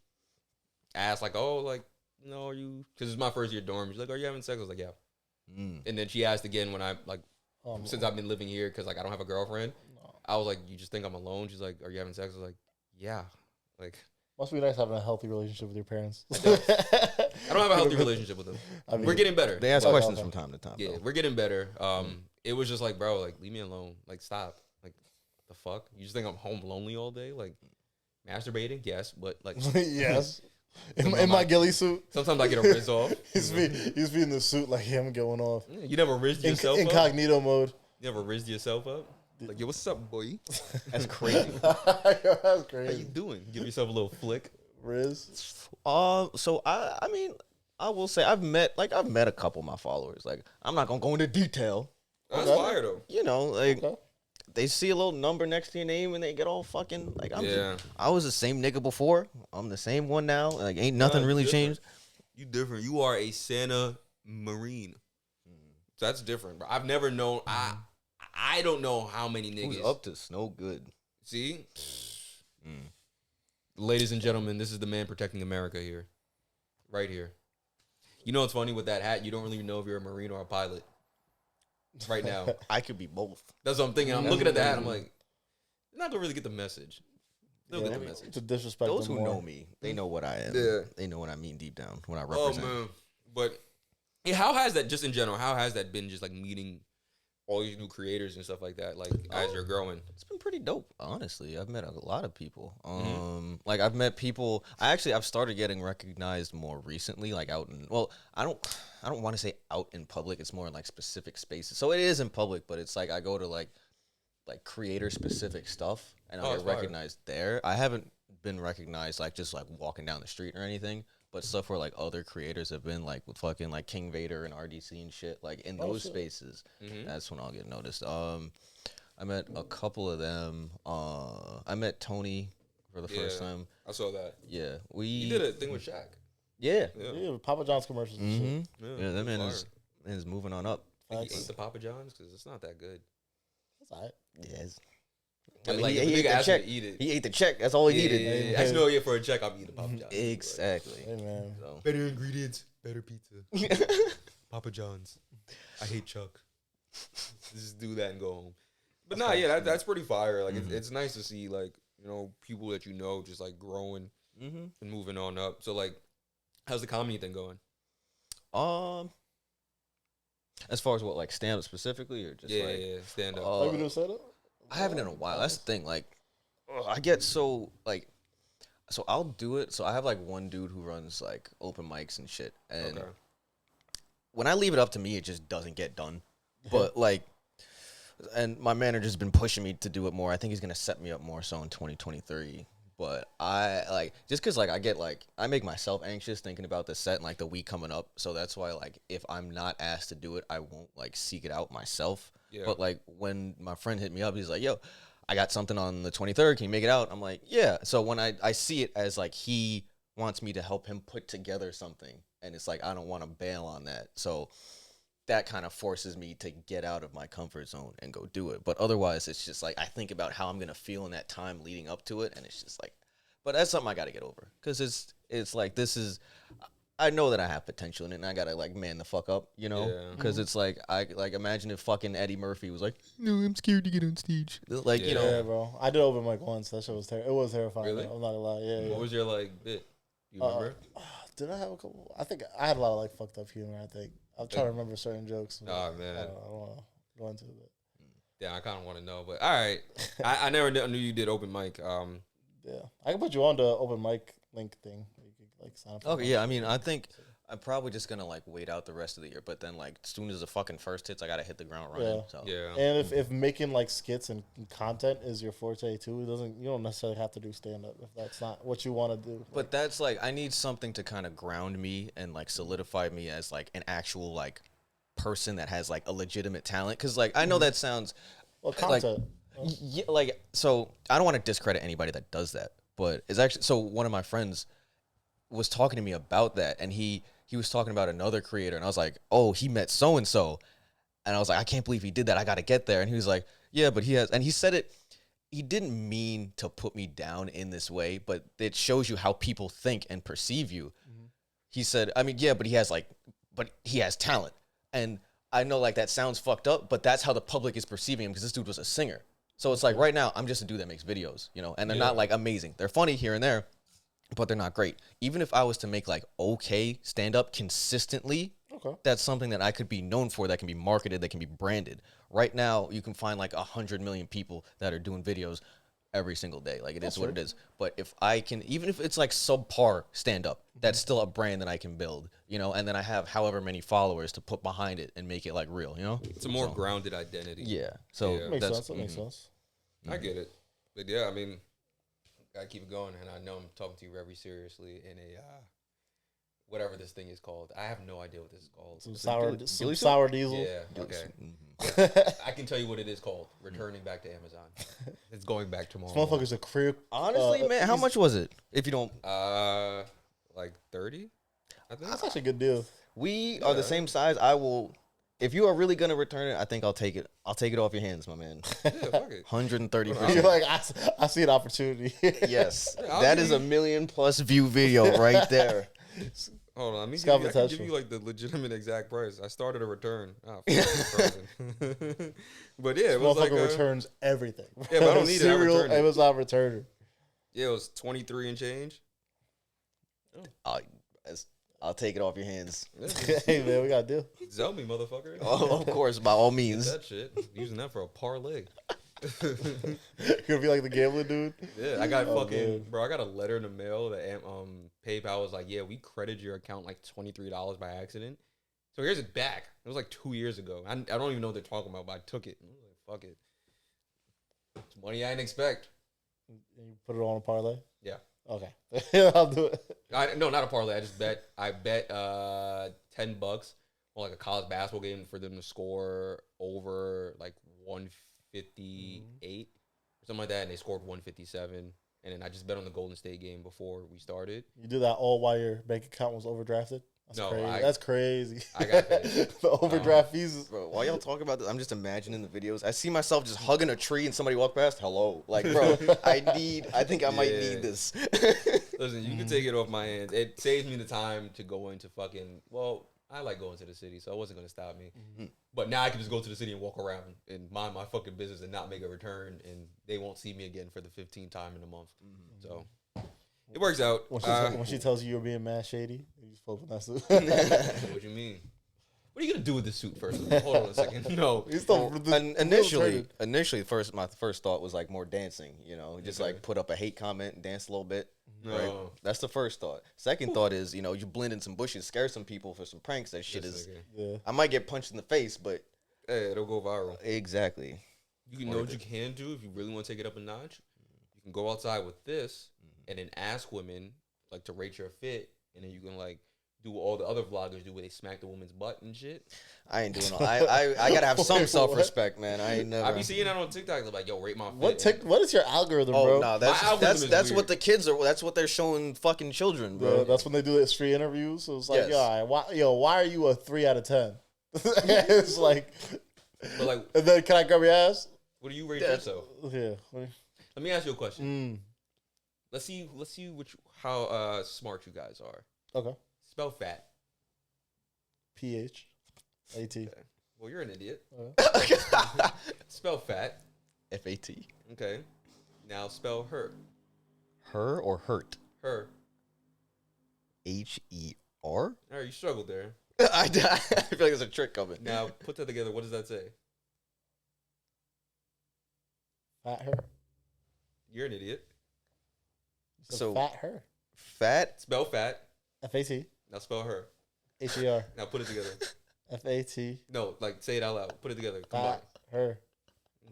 Speaker 1: asked like, oh, like, no, are you? Because it's my first year dorm. She's like, are you having sex? I was like, yeah. And then she asked again when I like, since I've been living here because like I don't have a girlfriend. I was like, you just think I'm alone? She's like, are you having sex? I was like, yeah. Like,
Speaker 3: must be nice having a healthy relationship with your parents.
Speaker 1: I don't have a healthy relationship with them. I mean, we're getting better.
Speaker 2: They ask questions from time to time.
Speaker 1: Yeah,
Speaker 2: though.
Speaker 1: we're getting better. It was just like, bro, like, leave me alone. Like, stop. Like, the fuck? You just think I'm home lonely all day? Like, masturbating? Yes, but like,
Speaker 3: yes. In my ghillie suit.
Speaker 1: Sometimes I get a Riz off.
Speaker 3: He's be in the suit like him going off.
Speaker 1: You never rizzed yourself
Speaker 3: Incognito mode.
Speaker 1: You never rizzed yourself up? Like, yo, what's up, boy? That's crazy.
Speaker 3: That's crazy.
Speaker 1: How you doing? Give yourself a little flick.
Speaker 3: Riz.
Speaker 2: So I mean, I will say I've met a couple of my followers. Like, I'm not gonna go into detail.
Speaker 1: That's fire though.
Speaker 2: You know, like they see a little number next to your name and they get all fucking like. I was the same nigga before. I'm the same one now. Like, ain't nothing really changed.
Speaker 1: You different. You are a Santa Marine. So that's different, bro. I've never known. I don't know how many niggas.
Speaker 2: Who's up to snow good?
Speaker 1: See? Ladies and gentlemen, this is the man protecting America here. Right here. You know what's funny with that hat? You don't really know if you're a Marine or a pilot. Right now.
Speaker 2: I could be both.
Speaker 1: That's what I'm thinking. I'm looking at the hat. I'm like, they're not going to really get the message. They'll get the message.
Speaker 3: To disrespect
Speaker 2: those who
Speaker 3: more.
Speaker 2: know me, they know what I am.
Speaker 1: Yeah.
Speaker 2: They know what I mean deep down, what I represent.
Speaker 1: Oh, man. But how has that, just in general, how has that been just like meeting all these new creators and stuff like that, like as you're growing?
Speaker 2: It's been pretty dope, honestly. I've met a lot of people. Like I've met people. I've started getting recognized more recently, like out in. Well, I don't want to say out in public. It's more in like specific spaces. So it is in public, but it's like I go to like creator specific stuff, and I get recognized there. I haven't been recognized like just like walking down the street or anything. But stuff where like other creators have been like with fucking like King Vader and RDC and shit, like in those spaces, that's when I'll get noticed. I met a couple of them. I met Tony for the first time.
Speaker 1: I saw that.
Speaker 2: Yeah,
Speaker 1: You did a thing with Shaq.
Speaker 2: Yeah,
Speaker 3: Papa John's commercials and shit.
Speaker 2: Yeah, that man is moving on up.
Speaker 1: He ate the Papa John's because it's not that good.
Speaker 3: That's all right.
Speaker 2: Yes.
Speaker 1: I mean, like,
Speaker 2: he ate the check.
Speaker 1: Eat it.
Speaker 2: He ate the check. That's all he needed.
Speaker 1: Yeah. Actually, no, yeah, for a check, I'm eating Papa John's.
Speaker 2: Exactly.
Speaker 3: Hey, man.
Speaker 2: So.
Speaker 1: Better ingredients, better pizza. Papa John's. I hate Chuck. Just do that and go home. But that's pretty fire. Like it's nice to see like, you know, people that you know just like growing and moving on up. So like, how's the comedy thing going?
Speaker 2: As far as what, like stand up specifically or just
Speaker 1: stand up.
Speaker 3: Have you doing stand up?
Speaker 2: I haven't in a while. That's the thing. Like, I get so like, so I'll do it. So I have like one dude who runs like open mics and shit, and when I leave it up to me, it just doesn't get done. But like, and my manager's been pushing me to do it more. I think he's gonna set me up more so in 2023. But I like just because like I get like I make myself anxious thinking about the set and like the week coming up. So that's why like if I'm not asked to do it, I won't like seek it out myself. Yeah. But like when my friend hit me up, he's like, "Yo, I got something on the 23rd. Can you make it out?" I'm like, "Yeah." So when I see it as like he wants me to help him put together something, and it's like I don't want to bail on that. So that kind of forces me to get out of my comfort zone and go do it. But otherwise, it's just like I think about how I'm going to feel in that time leading up to it. And it's just like, but that's something I got to get over because it's like this is, I know that I have potential in it and I got to like man the fuck up, you know? Because it's like, I like imagine if fucking Eddie Murphy was like, "No, I'm scared to get on stage." Like, you know.
Speaker 3: Yeah, bro. I did open mic once. That shit was it was terrifying.
Speaker 1: Really?
Speaker 3: I'm not going to lie. Yeah.
Speaker 1: What was your like bit? You remember?
Speaker 3: Did I have a couple? I think I had a lot of like fucked up humor. I think I'm trying to remember certain jokes.
Speaker 1: Oh man,
Speaker 3: I don't want to go into it.
Speaker 1: yeah, I kind of want to know, but all right. I never knew you did open mic.
Speaker 3: Yeah, I can put you on the open mic link thing. You could like sign up.
Speaker 2: Okay, yeah. I mean, I think I'm probably just gonna like wait out the rest of the year. But then, like, as soon as the fucking first hits, I gotta hit the ground running.
Speaker 3: Yeah.
Speaker 2: So.
Speaker 1: Yeah.
Speaker 3: And if making like skits and content is your forte too, you don't necessarily have to do stand up if that's not what you want to do.
Speaker 2: But that's like I need something to kind of ground me and like solidify me as like an actual like person that has like a legitimate talent. Because like I know that sounds
Speaker 3: content.
Speaker 2: yeah, like so I don't want to discredit anybody that does that, but it's actually so one of my friends was talking to me about that, and he was talking about another creator, and I was like, oh, he met so and so, and I was like, I can't believe he did that. I got to get there, and he was like, yeah, but he has, and he said it. He didn't mean to put me down in this way, but it shows you how people think and perceive you. He said, I mean, yeah, but he has talent, and I know like that sounds fucked up, but that's how the public is perceiving him because this dude was a singer. So it's like right now, I'm just a dude that makes videos, you know, and they're not like amazing. They're funny here and there, but they're not great. Even if I was to make like okay stand up consistently, that's something that I could be known for, that can be marketed, that can be branded. Right now, you can find like 100 million people that are doing videos every single day. Like it is what it is. But if I can, even if it's like subpar stand up, that's still a brand that I can build, you know, and then I have however many followers to put behind it and make it like real, you know?
Speaker 1: It's a more grounded identity.
Speaker 2: Yeah. So
Speaker 3: Makes sense. That makes sense.
Speaker 1: I get it. But yeah, I mean, gotta keep it going. And I know I'm talking to you very seriously in a, whatever this thing is called. I have no idea what this is called.
Speaker 3: Some sour diesel.
Speaker 1: Yeah, okay. I can tell you what it is called. Returning back to Amazon. It's going back tomorrow.
Speaker 3: This motherfucker's a career.
Speaker 2: Honestly, man, how much was it? If you don't,
Speaker 1: like 30. I think
Speaker 3: That's actually a good deal.
Speaker 2: we are the same size. I will. If you are really gonna return it, I think I'll take it. I'll take it off your hands, my man.
Speaker 1: Yeah, fuck it.
Speaker 2: 130%.
Speaker 3: You're like, I see an opportunity.
Speaker 2: Yes,
Speaker 1: I'll
Speaker 2: that
Speaker 1: give
Speaker 2: is
Speaker 1: you-
Speaker 2: a 1 million+ view video right there.
Speaker 1: Hold on, let me
Speaker 3: It's
Speaker 1: give you, I can
Speaker 3: confidential.
Speaker 1: give you like the legitimate exact price. I started a return. Oh, frozen. But yeah, it was like
Speaker 3: Motherfucker returns everything.
Speaker 1: Yeah, but I don't need it. I
Speaker 3: Serial
Speaker 1: returned it.
Speaker 3: Amazon returner.
Speaker 1: Yeah, it was 23 and change.
Speaker 2: I'll take it off your hands.
Speaker 3: Hey man, we got a deal.
Speaker 1: Sell me, motherfucker.
Speaker 2: Oh, of course, by all
Speaker 1: Get
Speaker 2: means.
Speaker 1: that shit. Using that for a parlay.
Speaker 3: You're gonna be like the gambling dude.
Speaker 1: Yeah, I got
Speaker 3: man.
Speaker 1: bro. I got a letter in the mail that PayPal was like, yeah, we credited your account like $23 by accident. So here's it back. It was like 2 years ago. I don't even know what they're talking about, but I took it. I was like, fuck it. It's money I didn't expect.
Speaker 3: And you put it on a parlay.
Speaker 1: Yeah.
Speaker 3: Okay, I'll do it.
Speaker 1: No, not a parlay. I just bet. I bet $10 on like a college basketball game for them to score over like 158 or something like that, and they scored 157. And then I just bet on the Golden State game before we started.
Speaker 3: You did that all while your bank account was overdrafted. That's
Speaker 1: No,
Speaker 3: crazy. That's crazy.
Speaker 1: I got paid.
Speaker 3: The overdraft fees.
Speaker 2: Bro, while y'all talk about this, I'm just imagining the videos. I see myself just hugging a tree and somebody walk past. Hello. Like, bro, I think I might need this.
Speaker 1: Listen, you can take it off my hands. It saves me the time to go into fucking, well, I like going to the city, so it wasn't going to stop me. But now I can just go to the city and walk around and mind my fucking business and not make a return, and they won't see me again for the 15th time in a month. So it works out.
Speaker 3: When she tells you you're being mad shady, you just flip that suit.
Speaker 1: What you mean? What are you gonna do with this suit first? Hold on a second. No,
Speaker 3: He's still
Speaker 2: Initially, my first thought was like more dancing, you know, just like put up a hate comment and dance a little bit.
Speaker 1: No.
Speaker 2: Right? That's the first thought. Second thought is, you know, you blend in some bushes, scare some people for some pranks. That shit is.
Speaker 3: Yeah.
Speaker 2: I might get punched in the face, but
Speaker 1: hey, it'll go viral.
Speaker 2: exactly.
Speaker 1: You can know what you can do if you really want to take it up a notch. You can go outside with this and then ask women like to rate your fit, and then you can like do what all the other vloggers do where they smack the woman's butt and shit.
Speaker 2: I ain't doing all. I gotta have some
Speaker 3: Wait,
Speaker 2: self respect, man. I ain't never.
Speaker 1: I be seeing that on TikTok. They're like, yo, rate my fit.
Speaker 3: What is your algorithm,
Speaker 2: Oh
Speaker 3: bro?
Speaker 2: no,
Speaker 1: My algorithm
Speaker 2: that's
Speaker 1: is
Speaker 2: that's
Speaker 1: weird.
Speaker 2: what the kids are. That's what they're showing fucking children, bro.
Speaker 3: Yeah, that's when they do the street interviews. So it's like,
Speaker 2: Yes.
Speaker 3: why are you a 3 out of 10? It's like,
Speaker 1: But like,
Speaker 3: and then can I grab your ass?
Speaker 1: what do you rate yourself?
Speaker 3: Yeah.
Speaker 1: Let me ask you a question. Let's see how smart you guys are.
Speaker 3: Okay.
Speaker 1: Spell fat.
Speaker 3: PHAT.
Speaker 1: Well, you're an idiot.
Speaker 3: Okay.
Speaker 1: Spell fat.
Speaker 2: FAT.
Speaker 1: Okay. Now spell her.
Speaker 2: Her or hurt?
Speaker 1: Her.
Speaker 2: F-A-T-H-E-R?
Speaker 1: All right, you struggled there.
Speaker 2: I feel like there's a trick coming.
Speaker 1: Now put that together. What does that say?
Speaker 3: Fat her.
Speaker 1: You're an idiot.
Speaker 2: So
Speaker 3: fat her.
Speaker 2: Fat.
Speaker 1: Spell fat.
Speaker 3: F-A-T.
Speaker 1: Now spell her.
Speaker 3: H-E-R.
Speaker 1: Now put it together.
Speaker 3: F-A-T.
Speaker 1: No, like say it out loud. Put it together. Come on.
Speaker 3: Fat her.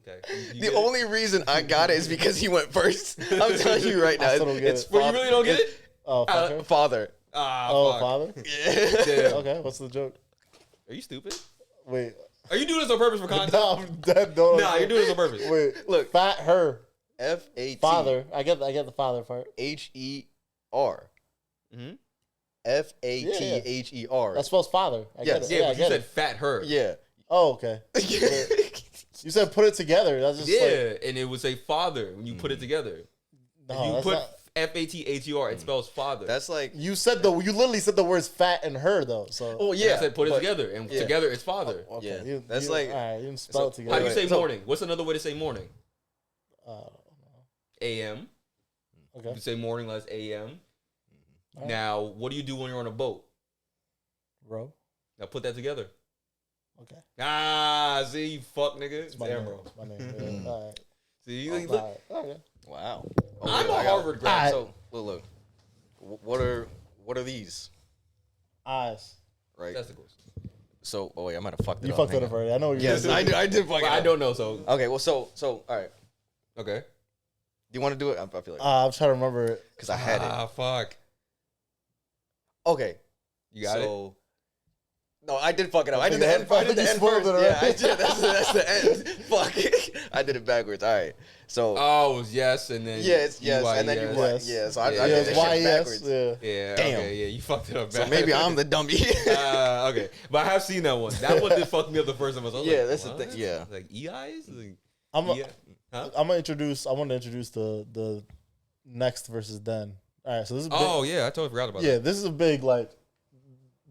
Speaker 1: Okay.
Speaker 2: The only reason I got it is because he went first. I'm telling you right now.
Speaker 3: I still don't get it.
Speaker 1: Well, you really don't get it?
Speaker 3: Oh, fuck her.
Speaker 2: Father.
Speaker 1: Ah,
Speaker 3: Oh,
Speaker 1: fuck.
Speaker 3: father?
Speaker 2: Yeah.
Speaker 1: Damn.
Speaker 3: Okay, what's the joke?
Speaker 1: Are you stupid?
Speaker 3: Wait.
Speaker 1: Are you doing this on purpose for content?
Speaker 3: No, I'm dead. No,
Speaker 1: Nah, you're doing this on purpose.
Speaker 3: Wait,
Speaker 2: Look.
Speaker 3: fat her.
Speaker 2: F-A-T.
Speaker 3: Father. I get the father part.
Speaker 2: H-E-R.
Speaker 1: Mm-hmm.
Speaker 2: F-A-T-H-E-R.
Speaker 3: That spells father. I
Speaker 2: Yes.
Speaker 3: get it.
Speaker 1: Yeah,
Speaker 3: I
Speaker 1: but you
Speaker 3: get
Speaker 1: said
Speaker 3: it.
Speaker 1: fat her.
Speaker 2: Yeah.
Speaker 3: Oh, okay. You said put it together. That's just like,
Speaker 1: And it would say father when you put it together.
Speaker 3: no,
Speaker 1: If you
Speaker 3: that's
Speaker 1: put
Speaker 3: not.
Speaker 1: F-A-T-H-E-R, it spells father.
Speaker 2: That's like.
Speaker 3: You literally said the words fat and her though. So
Speaker 2: Oh,
Speaker 1: And
Speaker 2: yeah.
Speaker 1: I said put it
Speaker 2: but-
Speaker 1: together, and
Speaker 2: yeah.
Speaker 1: together it's father.
Speaker 3: okay.
Speaker 2: Yeah, that's like-
Speaker 3: all right. You didn't spell it
Speaker 2: so-
Speaker 3: together.
Speaker 1: How do you say
Speaker 2: So-
Speaker 1: morning? What's another way to say morning?
Speaker 3: Uh,
Speaker 1: A.M. You
Speaker 3: okay.
Speaker 1: can say morning as A.M.
Speaker 3: Alright.
Speaker 1: Now, what do you do when you're on a boat?
Speaker 3: Row.
Speaker 1: Now put that together.
Speaker 3: Okay.
Speaker 1: Ah, see, you fuck nigga.
Speaker 3: It's my
Speaker 1: Damn,
Speaker 3: name.
Speaker 1: bro.
Speaker 3: It's my name. Yeah. All right.
Speaker 1: See, you
Speaker 3: All
Speaker 1: look,
Speaker 3: right. Okay.
Speaker 2: Wow.
Speaker 1: I'm a
Speaker 2: I got it.
Speaker 1: Harvard grad.
Speaker 2: So, look. What are these?
Speaker 3: Eyes.
Speaker 2: Right.
Speaker 1: Testicles.
Speaker 2: So, oh wait, I might have fucked it
Speaker 3: You
Speaker 2: up.
Speaker 3: fucked
Speaker 2: Hang
Speaker 3: it up
Speaker 2: on.
Speaker 3: already. I know what you're
Speaker 2: Yes,
Speaker 3: doing.
Speaker 2: I did fuck it
Speaker 1: Well,
Speaker 2: up.
Speaker 1: I don't know, so
Speaker 2: Okay, well, so all right.
Speaker 1: okay.
Speaker 2: Do you want to do it? I feel like
Speaker 3: I'm trying to remember it.
Speaker 2: because I had it.
Speaker 1: Ah, fuck.
Speaker 2: Okay,
Speaker 1: You got it.
Speaker 2: so, no, I did fuck it up. I did
Speaker 3: think
Speaker 2: the
Speaker 3: I-
Speaker 2: end.
Speaker 3: I
Speaker 2: I did
Speaker 3: think
Speaker 2: the
Speaker 3: you
Speaker 2: end
Speaker 3: spoiled
Speaker 2: first.
Speaker 3: it
Speaker 2: Yeah, I
Speaker 3: already.
Speaker 2: did. That's the end. Fuck. I did it backwards. All right. So
Speaker 1: Oh, it was yes, and then
Speaker 2: yeah, it's yes,
Speaker 1: Y,
Speaker 2: and then you
Speaker 1: yes.
Speaker 2: what?
Speaker 3: Yes.
Speaker 2: Yeah. So I
Speaker 1: Yeah,
Speaker 2: did
Speaker 3: Yeah,
Speaker 2: this
Speaker 3: it's
Speaker 2: shit
Speaker 3: Y-E-S.
Speaker 2: backwards.
Speaker 3: Yeah.
Speaker 1: Yeah,
Speaker 2: Damn.
Speaker 1: okay, yeah, you fucked it up.
Speaker 2: So
Speaker 1: bad.
Speaker 2: maybe I'm the dummy.
Speaker 1: Okay, but I have seen that one. That one did fuck me up the first time. I was
Speaker 2: Yeah,
Speaker 1: like,
Speaker 2: that's the
Speaker 1: what?
Speaker 2: thing, yeah.
Speaker 1: like EIs. Like,
Speaker 3: I'm
Speaker 1: yeah. Huh?
Speaker 3: gonna introduce. I want to introduce the next versus then. All right. So this is big,
Speaker 1: Oh yeah, I totally forgot about
Speaker 3: yeah.
Speaker 1: that.
Speaker 3: This is a big like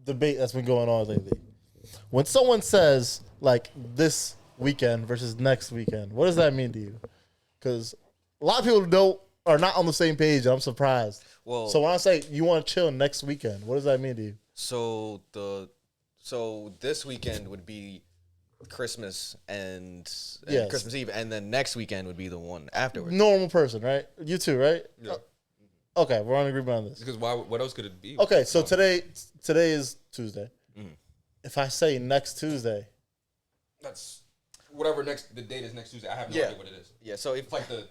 Speaker 3: debate that's been going on lately. When someone says like this weekend versus next weekend, what does that mean to you? Because a lot of people are not on the same page, and I'm surprised.
Speaker 2: Well,
Speaker 3: So when I say you want to chill next weekend, what does that mean to you?
Speaker 2: so this weekend would be Christmas and
Speaker 3: Yes.
Speaker 2: Christmas Eve, and then next weekend would be the one afterwards.
Speaker 3: Normal person, right? You too, right?
Speaker 1: Yeah.
Speaker 3: Okay, we're on agreement on this.
Speaker 1: Because why? What else could it be?
Speaker 3: Okay, so today is Tuesday.
Speaker 2: Mhm.
Speaker 3: If I say next Tuesday,
Speaker 1: That's whatever the date is next Tuesday. I have no
Speaker 2: Yeah.
Speaker 1: idea what it is.
Speaker 2: Yeah. So if
Speaker 1: It's like the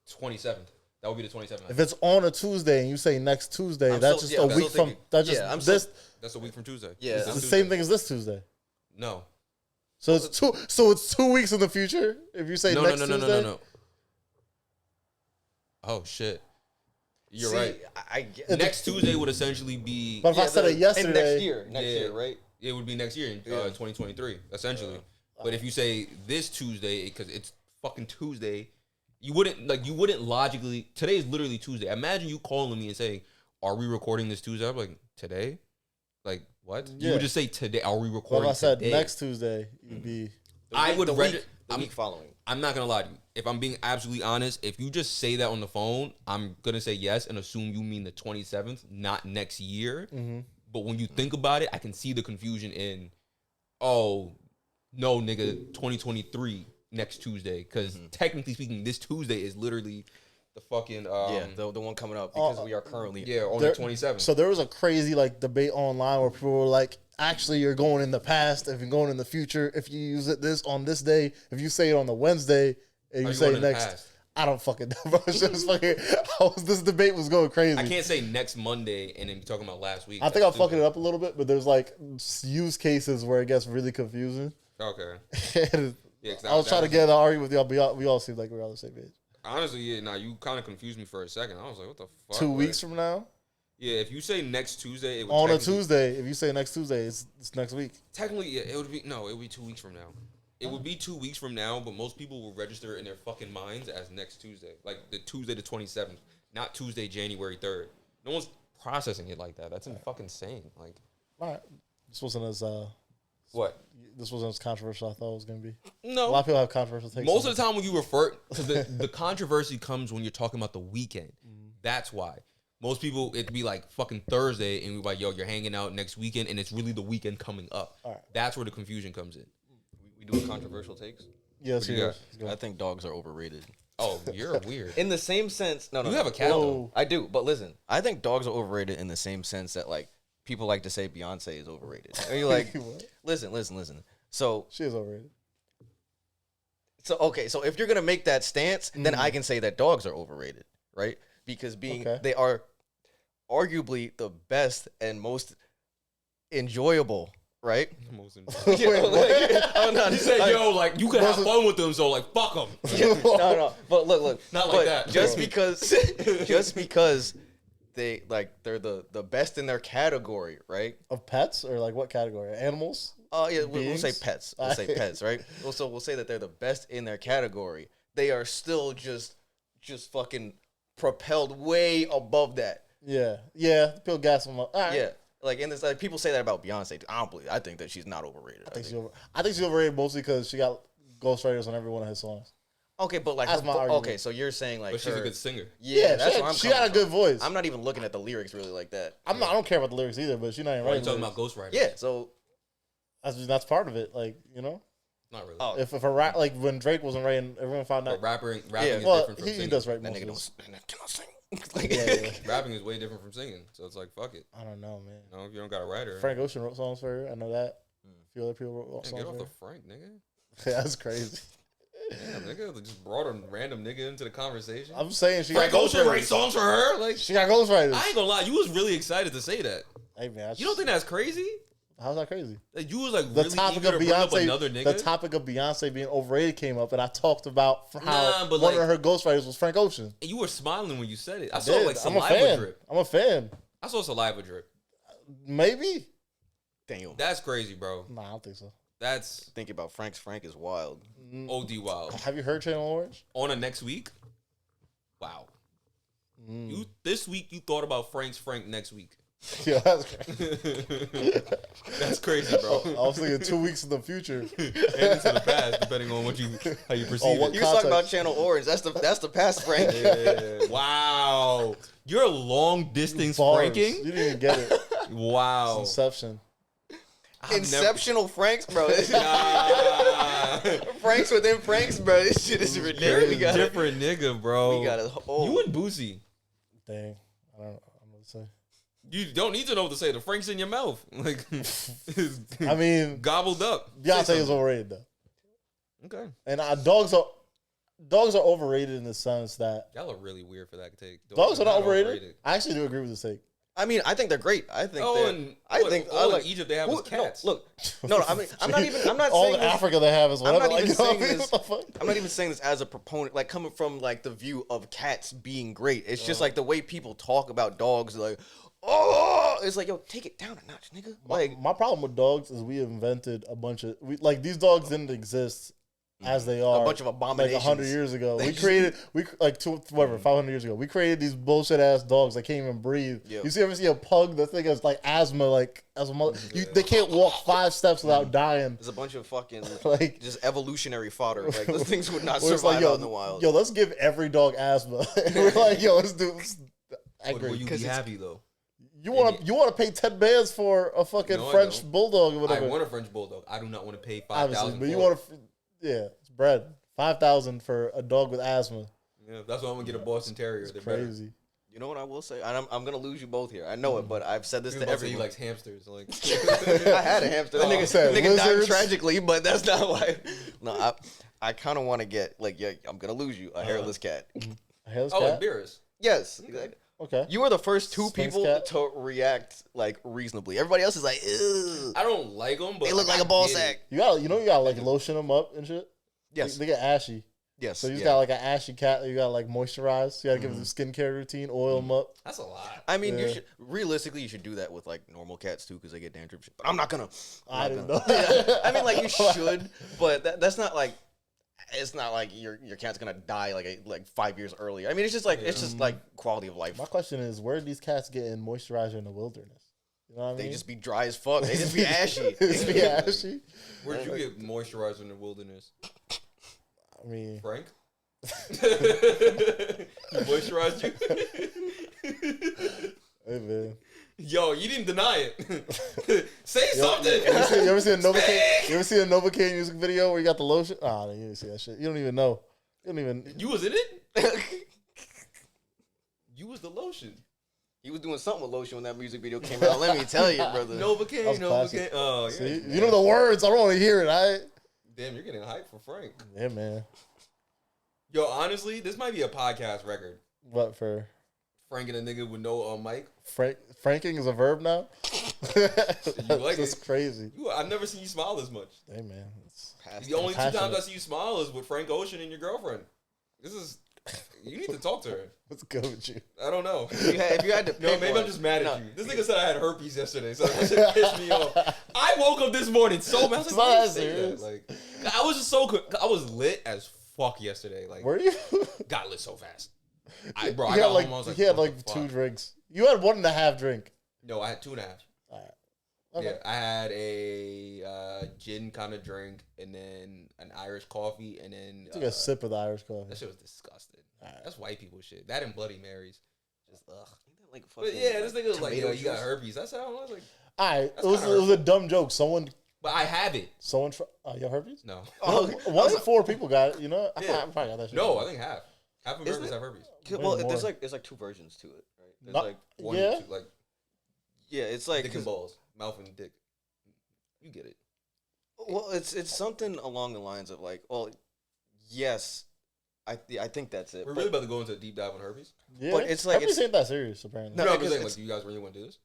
Speaker 1: 27th. That would be the 27th.
Speaker 3: if it's on a Tuesday and you say next Tuesday,
Speaker 2: I'm
Speaker 3: that's
Speaker 2: still-
Speaker 3: just
Speaker 2: yeah,
Speaker 3: a
Speaker 2: I'm
Speaker 3: week
Speaker 2: still
Speaker 3: from.
Speaker 2: thinking-
Speaker 3: That's just
Speaker 2: yeah, I'm
Speaker 3: this.
Speaker 1: That's a week from Tuesday.
Speaker 2: Yeah,
Speaker 3: It's
Speaker 1: This
Speaker 3: the
Speaker 1: is
Speaker 3: same
Speaker 1: Tuesday.
Speaker 3: thing as this Tuesday.
Speaker 1: No.
Speaker 3: So it's two. So it's 2 weeks in the future. If you say
Speaker 1: No,
Speaker 3: next
Speaker 1: no, no, no,
Speaker 3: Tuesday,
Speaker 1: no, no. Oh shit. You're
Speaker 2: see,
Speaker 1: right.
Speaker 2: I get
Speaker 1: Next Tuesday would essentially be.
Speaker 3: But if I said it
Speaker 2: and
Speaker 3: yesterday,
Speaker 2: next year,
Speaker 1: Yeah.
Speaker 2: right?
Speaker 1: It would be next year in
Speaker 2: Yeah.
Speaker 1: 2023, essentially. But if you say this Tuesday, because it's fucking Tuesday, you wouldn't logically. Today is literally Tuesday. Imagine you calling me and saying, "Are we recording this Tuesday?" I'm like, "Today." Like what? You
Speaker 3: Yeah.
Speaker 1: would just say today. Are we
Speaker 3: but
Speaker 1: recording?
Speaker 3: if I said
Speaker 1: today?
Speaker 3: next Tuesday, you'd be.
Speaker 1: I would
Speaker 2: the
Speaker 1: reg-
Speaker 2: week, the
Speaker 1: I'm-
Speaker 2: week following.
Speaker 1: I'm not gonna lie to you. If I'm being absolutely honest, if you just say that on the phone, I'm gonna say yes and assume you mean the 27th, not next year.
Speaker 3: Mm-hmm.
Speaker 1: But when you think about it, I can see the confusion in, oh, no, nigga, 2023 next Tuesday. Because technically speaking, this Tuesday is literally the fucking
Speaker 2: Yeah, the one coming up because we are currently
Speaker 1: on
Speaker 3: There-
Speaker 1: the 27th.
Speaker 3: So there was a crazy like debate online where people were like, actually, you're going in the past. If you're going in the future, if you use it this on this day, if you say it on the Wednesday, and
Speaker 1: Are
Speaker 3: you
Speaker 1: you
Speaker 3: say
Speaker 1: going in the
Speaker 3: next,
Speaker 1: past?
Speaker 3: I don't fucking know. Bro. It's just fucking. This debate was going crazy.
Speaker 1: I can't say next Monday and then be talking about last week.
Speaker 3: I think I'm
Speaker 1: That's
Speaker 3: fucking it
Speaker 1: stupid.
Speaker 3: up a little bit, but there's like use cases where it gets really confusing.
Speaker 1: Okay.
Speaker 3: And
Speaker 1: Yeah, 'cause
Speaker 3: I was
Speaker 1: that
Speaker 3: trying to
Speaker 1: was-
Speaker 3: get an argument with y'all, but we all seem like we're on the same page.
Speaker 1: Honestly, yeah, nah, you kind of confused me for a second. I was like, what the fuck?
Speaker 3: 2
Speaker 1: Like,
Speaker 3: weeks from now,
Speaker 1: Yeah, if you say next Tuesday, it would
Speaker 3: on a
Speaker 1: technically-
Speaker 3: Tuesday, if you say next Tuesday, it's next week.
Speaker 1: Technically, yeah, it would be 2 weeks from now. It would be 2 weeks from now, but most people will register in their fucking minds as next Tuesday, like the Tuesday the 27th, not Tuesday January 3rd. No one's processing it like that. That's fucking insane. Like
Speaker 3: All right, this wasn't as
Speaker 1: what?
Speaker 3: this wasn't as controversial as I thought it was gonna be. A lot
Speaker 1: No.
Speaker 3: of people have controversial takes.
Speaker 1: Most
Speaker 3: on
Speaker 1: of the time when you refer, so the controversy comes when you're talking about the weekend. That's why. Most people, it'd be like fucking Thursday, and we're like, yo, you're hanging out next weekend, and it's really the weekend coming up.
Speaker 3: All right.
Speaker 1: That's where the confusion comes in.
Speaker 2: We doing controversial takes?
Speaker 3: Yes,
Speaker 1: What do you
Speaker 3: yes.
Speaker 2: I think dogs are overrated.
Speaker 1: Oh, you're weird.
Speaker 2: In the same sense, no.
Speaker 1: You have a cat, though.
Speaker 2: I do, but listen, I think dogs are overrated in the same sense that like people like to say Beyonce is overrated. And you're like, listen. So
Speaker 3: She is overrated.
Speaker 2: So if you're gonna make that stance, then I can say that dogs are overrated, right? Because they are arguably the best and most enjoyable, right?
Speaker 3: Wait, what?
Speaker 1: He said, yo, like, you can have fun with them, so, like, fuck them.
Speaker 2: No. But look.
Speaker 1: Not like that.
Speaker 2: Just because they're the best in their category, right?
Speaker 3: Of pets or like what category? Animals?
Speaker 2: Oh yeah, we'll
Speaker 3: Beings?
Speaker 2: say pets. We'll say pets, right? So we'll say that they're the best in their category. They are still just fucking propelled way above that.
Speaker 3: Yeah. People gas them up. All right.
Speaker 2: Yeah. Like in this, like people say that about Beyonce. I think that she's not overrated.
Speaker 3: I think she's overrated mostly because she got ghostwriters on every one of his songs.
Speaker 2: Okay, but like,
Speaker 3: That's my argument.
Speaker 2: okay, so you're saying like,
Speaker 1: But she's a good singer.
Speaker 2: Yeah, that's where I'm
Speaker 3: she got a
Speaker 2: coming
Speaker 3: good
Speaker 2: from.
Speaker 3: voice.
Speaker 2: I'm not even looking at the lyrics really like that.
Speaker 3: I don't care about the lyrics either, but she's not even
Speaker 1: Why are you
Speaker 3: writing
Speaker 1: talking
Speaker 3: lyrics.
Speaker 1: about ghostwriters?
Speaker 2: Yeah, so
Speaker 3: That's part of it. Like,
Speaker 1: Not really.
Speaker 2: oh,
Speaker 3: if a rap, like when Drake wasn't writing, everyone found
Speaker 1: But
Speaker 3: out.
Speaker 1: rapping is
Speaker 3: Well,
Speaker 1: different from
Speaker 3: he
Speaker 1: singing.
Speaker 3: does write
Speaker 2: that
Speaker 3: most
Speaker 2: nigga
Speaker 3: of his.
Speaker 2: cannot sing. Like,
Speaker 3: Yeah.
Speaker 1: Rapping is way different from singing, so it's like, fuck it.
Speaker 3: I don't know, man.
Speaker 1: You know, if you don't got a writer.
Speaker 3: Frank Ocean wrote songs for her. I know that. A few other people wrote
Speaker 1: Man,
Speaker 3: songs
Speaker 1: get off
Speaker 3: for
Speaker 1: the
Speaker 3: her.
Speaker 1: Frank, nigga.
Speaker 3: That's crazy.
Speaker 1: Damn, nigga, they just brought a random nigga into the conversation.
Speaker 3: I'm saying she
Speaker 1: Frank
Speaker 3: got
Speaker 1: Ocean write
Speaker 3: ghostwriters.
Speaker 1: songs for her? Like,
Speaker 3: She got ghostwriters.
Speaker 1: I ain't gonna lie, you was really excited to say that.
Speaker 3: Hey man,
Speaker 1: You don't think that's crazy?
Speaker 3: how's that crazy?
Speaker 1: Like, you was like
Speaker 3: The
Speaker 1: really
Speaker 3: topic
Speaker 1: eager
Speaker 3: of
Speaker 1: to bring up
Speaker 3: Beyonce,
Speaker 1: another nigga.
Speaker 3: the topic of Beyonce being overrated came up, and I talked about how
Speaker 1: but
Speaker 3: one
Speaker 1: like-
Speaker 3: of her ghostwriters was Frank Ocean.
Speaker 1: And you were smiling when you said it. I
Speaker 3: I
Speaker 1: saw
Speaker 3: did.
Speaker 1: like
Speaker 3: I'm a
Speaker 1: saliva
Speaker 3: fan.
Speaker 1: drip.
Speaker 3: I'm a fan.
Speaker 1: I saw saliva drip.
Speaker 3: Maybe.
Speaker 2: damn.
Speaker 1: That's crazy, bro.
Speaker 3: Nah, I don't think so.
Speaker 1: That's
Speaker 2: Thinking about Frank is wild.
Speaker 1: OD wild.
Speaker 3: Have you heard Channel Orange?
Speaker 1: On a next week? Wow. You this week you thought about Frank next week.
Speaker 3: Yeah, that's crazy.
Speaker 1: That's crazy, bro.
Speaker 3: I was thinking 2 weeks in the future.
Speaker 1: And into the past, depending on how you perceive
Speaker 3: what
Speaker 1: it.
Speaker 2: You was talking about
Speaker 3: Context.
Speaker 2: Channel Orange. That's the past Frank.
Speaker 1: Yeah. Wow. You're long distance
Speaker 3: Bars.
Speaker 1: franking?
Speaker 3: You didn't even get it.
Speaker 1: Wow.
Speaker 3: Inception.
Speaker 2: Inceptional Franks, bro.
Speaker 1: Nah.
Speaker 2: Franks within Franks, bro. This shit is
Speaker 1: You're
Speaker 2: ridiculous.
Speaker 1: a different nigga, bro.
Speaker 2: We got a whole.
Speaker 1: You and Boosie.
Speaker 3: Dang. I don't know what to say.
Speaker 1: You don't need to know what to say. The Frank's in your mouth. Like,
Speaker 3: I mean,
Speaker 1: gobbled up.
Speaker 3: Beyonce
Speaker 1: Say
Speaker 3: is
Speaker 1: something.
Speaker 3: overrated though,
Speaker 1: Okay.
Speaker 3: and dogs are overrated in the sense that
Speaker 1: Y'all are really weird for that take.
Speaker 3: dogs are not overrated. I actually do agree with this take.
Speaker 2: I mean, I think they're great. I think.
Speaker 1: Oh,
Speaker 2: they're,
Speaker 1: and
Speaker 2: I think. I like
Speaker 1: in Egypt they have is
Speaker 2: Who-
Speaker 1: cats.
Speaker 2: No, look, no. I mean, I'm not even. I'm not
Speaker 3: All
Speaker 2: saying
Speaker 3: in
Speaker 2: this,
Speaker 3: Africa they have is
Speaker 2: I'm
Speaker 3: whatever.
Speaker 2: not even
Speaker 3: Like, you know
Speaker 2: saying
Speaker 3: what I mean?
Speaker 2: this.
Speaker 3: What the fuck?
Speaker 2: I'm not even saying this as a proponent, like coming from like the view of cats being great. It's just like the way people talk about dogs, like, oh, it's like, yo, take it down a notch, nigga. Like,
Speaker 3: My problem with dogs is we invented a bunch of these dogs didn't exist as they are.
Speaker 2: a bunch of
Speaker 3: like
Speaker 2: abominations.
Speaker 3: 100 years ago.
Speaker 2: They
Speaker 3: We
Speaker 2: just-
Speaker 3: created 500 years ago. We created these bullshit ass dogs that can't even breathe.
Speaker 2: Yeah.
Speaker 3: You ever see a pug that thing has like asthma, like they can't walk 5 steps without dying.
Speaker 2: There's a bunch of fucking
Speaker 3: Like
Speaker 2: just evolutionary fodder. Like those things would not
Speaker 3: where it's
Speaker 2: survive
Speaker 3: like,
Speaker 2: out in the wild.
Speaker 3: Yo, let's give every dog asthma. And we're like, yo, let's do. I
Speaker 1: Would
Speaker 3: agree.
Speaker 1: you be happy though?
Speaker 3: You want to pay 10 bands for a fucking
Speaker 1: No, I
Speaker 3: French
Speaker 1: don't.
Speaker 3: bulldog or
Speaker 1: I
Speaker 3: whatever.
Speaker 1: want a French bulldog. I do not want to pay
Speaker 3: Obviously,
Speaker 1: $5,000.
Speaker 3: but you want to, yeah, it's bread. 5,000 for a dog with asthma.
Speaker 1: Yeah, that's why I'm gonna get a Boston Terrier. They're better.
Speaker 3: Crazy.
Speaker 2: You know what I will say? And I'm gonna lose you both here. I know it, but I've said this
Speaker 1: He
Speaker 2: to
Speaker 1: was about to say he
Speaker 2: everyone.
Speaker 1: likes hamsters. Like,
Speaker 2: I had a hamster. That nigga,
Speaker 3: said
Speaker 2: nigga died
Speaker 3: lizards.
Speaker 2: tragically, but that's not why. No, I kind of want to get like, yeah, I'm gonna lose you, a hairless cat.
Speaker 3: A hairless
Speaker 1: oh, like
Speaker 3: cat?
Speaker 1: Beerus.
Speaker 2: Yes,
Speaker 3: Okay.
Speaker 2: you were the first 2
Speaker 3: Sphinx
Speaker 2: people
Speaker 3: cat?
Speaker 2: to react like reasonably. Everybody else is like, ew.
Speaker 1: I don't like them, but
Speaker 2: They look like
Speaker 1: I
Speaker 2: a ball
Speaker 1: get it.
Speaker 2: sack.
Speaker 3: You gotta like lotion them up and shit.
Speaker 2: Yes,
Speaker 3: They get ashy.
Speaker 2: yes.
Speaker 3: So you
Speaker 2: yeah.
Speaker 3: got like an ashy cat that you got like moisturize. You gotta give them a skincare routine, oil them up.
Speaker 1: That's a lot.
Speaker 2: I mean,
Speaker 3: Yeah.
Speaker 2: you should realistically you should do that with like normal cats too because they get dandruff. But I'm not gonna.
Speaker 3: I
Speaker 2: I'm
Speaker 3: didn't
Speaker 2: not
Speaker 3: know.
Speaker 2: gonna. I mean, like you should, but that's not like. It's not like your cat's gonna die like 5 years earlier. I mean, it's just like it's just like quality of life.
Speaker 3: My question is, where do these cats get in moisturizer in the wilderness? You know what I mean?
Speaker 2: They just be dry as fuck. They just be ashy.
Speaker 3: It's be ashy.
Speaker 1: Where'd you get moisturizer in the wilderness,
Speaker 3: I mean,
Speaker 1: Frank? He moisturized you.
Speaker 3: Hey, man.
Speaker 1: Yo, you didn't deny it. Say something.
Speaker 3: You ever see a Novocaine? You ever see a Novocaine music video where you got the lotion? Oh, you didn't see that shit. You don't even know. You don't even.
Speaker 1: You was in it? You was the lotion.
Speaker 2: He was doing something with lotion when that music video came out. Let me tell you, brother.
Speaker 1: Novocaine. Oh, yeah.
Speaker 3: See, you know the words. I don't want to hear it.
Speaker 1: Damn, you're getting hyped for Frank.
Speaker 3: Yeah, man.
Speaker 1: Yo, honestly, this might be a podcast record.
Speaker 3: What for?
Speaker 1: Frank and a nigga with no mic.
Speaker 3: Franking is a verb now?
Speaker 1: You like
Speaker 3: That's
Speaker 1: it?
Speaker 3: crazy.
Speaker 1: I've never seen you smile this much.
Speaker 3: Hey, man.
Speaker 1: The only two times
Speaker 3: passionate.
Speaker 1: I see you smile is with Frank Ocean and your girlfriend. You need to talk to her.
Speaker 3: What's good with you?
Speaker 1: I don't know.
Speaker 2: If you had to pick
Speaker 1: No, maybe
Speaker 2: one,
Speaker 1: I'm just mad at you. This nigga said I had herpes yesterday, so that shit pissed me off. I woke up this morning so mad. I was like, why did you say that? Like, I was just I was lit as fuck yesterday. Like,
Speaker 3: Were you?
Speaker 1: got lit so fast. I
Speaker 3: he
Speaker 1: got
Speaker 3: had
Speaker 1: home. I was like,
Speaker 3: he had
Speaker 1: what
Speaker 3: like
Speaker 1: the
Speaker 3: 2
Speaker 1: fuck?
Speaker 3: drinks. You had 1.5 drink.
Speaker 1: No, I had 2.5.
Speaker 3: All right. Okay.
Speaker 1: Yeah, I had a gin kind of drink, and then an Irish coffee, and then
Speaker 3: Took a sip of the Irish coffee.
Speaker 1: that shit was disgusting.
Speaker 3: Right.
Speaker 1: That's white people shit. That and Bloody Marys, just ugh.
Speaker 2: like
Speaker 1: But yeah, this nigga was like, yo, you got herpes. That's how I was like.
Speaker 3: All right,
Speaker 1: That's
Speaker 3: it was
Speaker 1: kinda
Speaker 3: a dumb joke.
Speaker 1: But I have it.
Speaker 3: You herpes?
Speaker 1: No.
Speaker 2: Oh,
Speaker 3: One in 4 people got it. You know,
Speaker 1: Yeah.
Speaker 3: I probably got that shit.
Speaker 1: No, I think half. Half of
Speaker 2: Isn't
Speaker 1: Americans
Speaker 2: it?
Speaker 1: have herpes.
Speaker 2: Well,
Speaker 3: Way
Speaker 2: there's
Speaker 3: more.
Speaker 2: like 2 versions to it, right? There's
Speaker 3: Not-
Speaker 2: like
Speaker 1: One,
Speaker 3: Yeah.
Speaker 1: two, like
Speaker 2: yeah, it's like
Speaker 1: dick and balls, mouth and dick. You get it.
Speaker 2: well, it's something along the lines of like, well, yes, I think that's it.
Speaker 1: We're
Speaker 2: but-
Speaker 1: really about to go into a deep dive on herpes.
Speaker 3: Yeah,
Speaker 2: But it's like-
Speaker 3: herpes ain't that serious apparently.
Speaker 2: No,
Speaker 1: No, I'm
Speaker 2: because
Speaker 1: just saying,
Speaker 2: it's-
Speaker 1: like, do you guys really want to do this?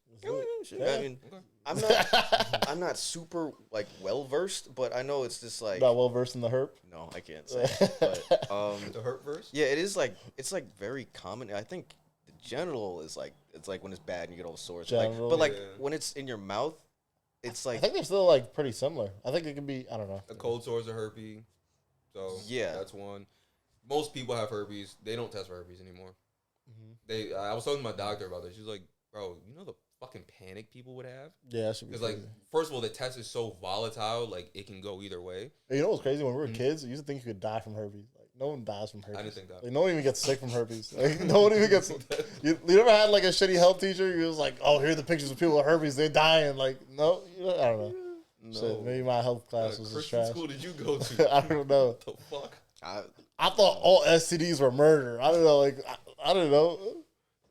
Speaker 3: Yeah.
Speaker 2: I mean,
Speaker 1: Okay.
Speaker 2: I'm not super like well versed, but I know it's just like
Speaker 3: Not well versed in the herp.
Speaker 2: no, I can't say. But
Speaker 1: The herp verse?
Speaker 2: yeah, it is like it's like very common. I think the genital is like it's like when it's bad and you get all sores. Like,
Speaker 3: Genital?
Speaker 2: but like
Speaker 1: Yeah.
Speaker 2: when it's in your mouth, it's
Speaker 3: I
Speaker 2: like
Speaker 3: think they're still like pretty similar. I think it could be. I don't know.
Speaker 1: A cold sores are herpes. So
Speaker 2: Yeah.
Speaker 1: that's one. Most people have herpes. They don't test for herpes anymore.
Speaker 3: Mm-hmm.
Speaker 1: I was talking to my doctor about this. She's like, bro, you know the fucking panic people would have?
Speaker 3: Yeah, that should be
Speaker 1: Because, like,
Speaker 3: crazy.
Speaker 1: first of all, the test is so volatile, like, it can go either way.
Speaker 3: Hey, you know what's crazy? When we were kids, we used to think you could die from herpes. Like no one dies from herpes.
Speaker 1: I didn't think that.
Speaker 3: Like, no one even gets sick from herpes. Like no one even gets. You ever had like a shitty health teacher? You was like, oh, here are the pictures of people with herpes. They're dying. Like no, I don't know.
Speaker 1: No.
Speaker 3: Shit, maybe my health
Speaker 1: What
Speaker 3: class was just
Speaker 1: Christian
Speaker 3: trash.
Speaker 1: school did you go to?
Speaker 3: I don't know.
Speaker 1: What the fuck?
Speaker 3: I thought all STDs were murder. I don't know. Like I don't know.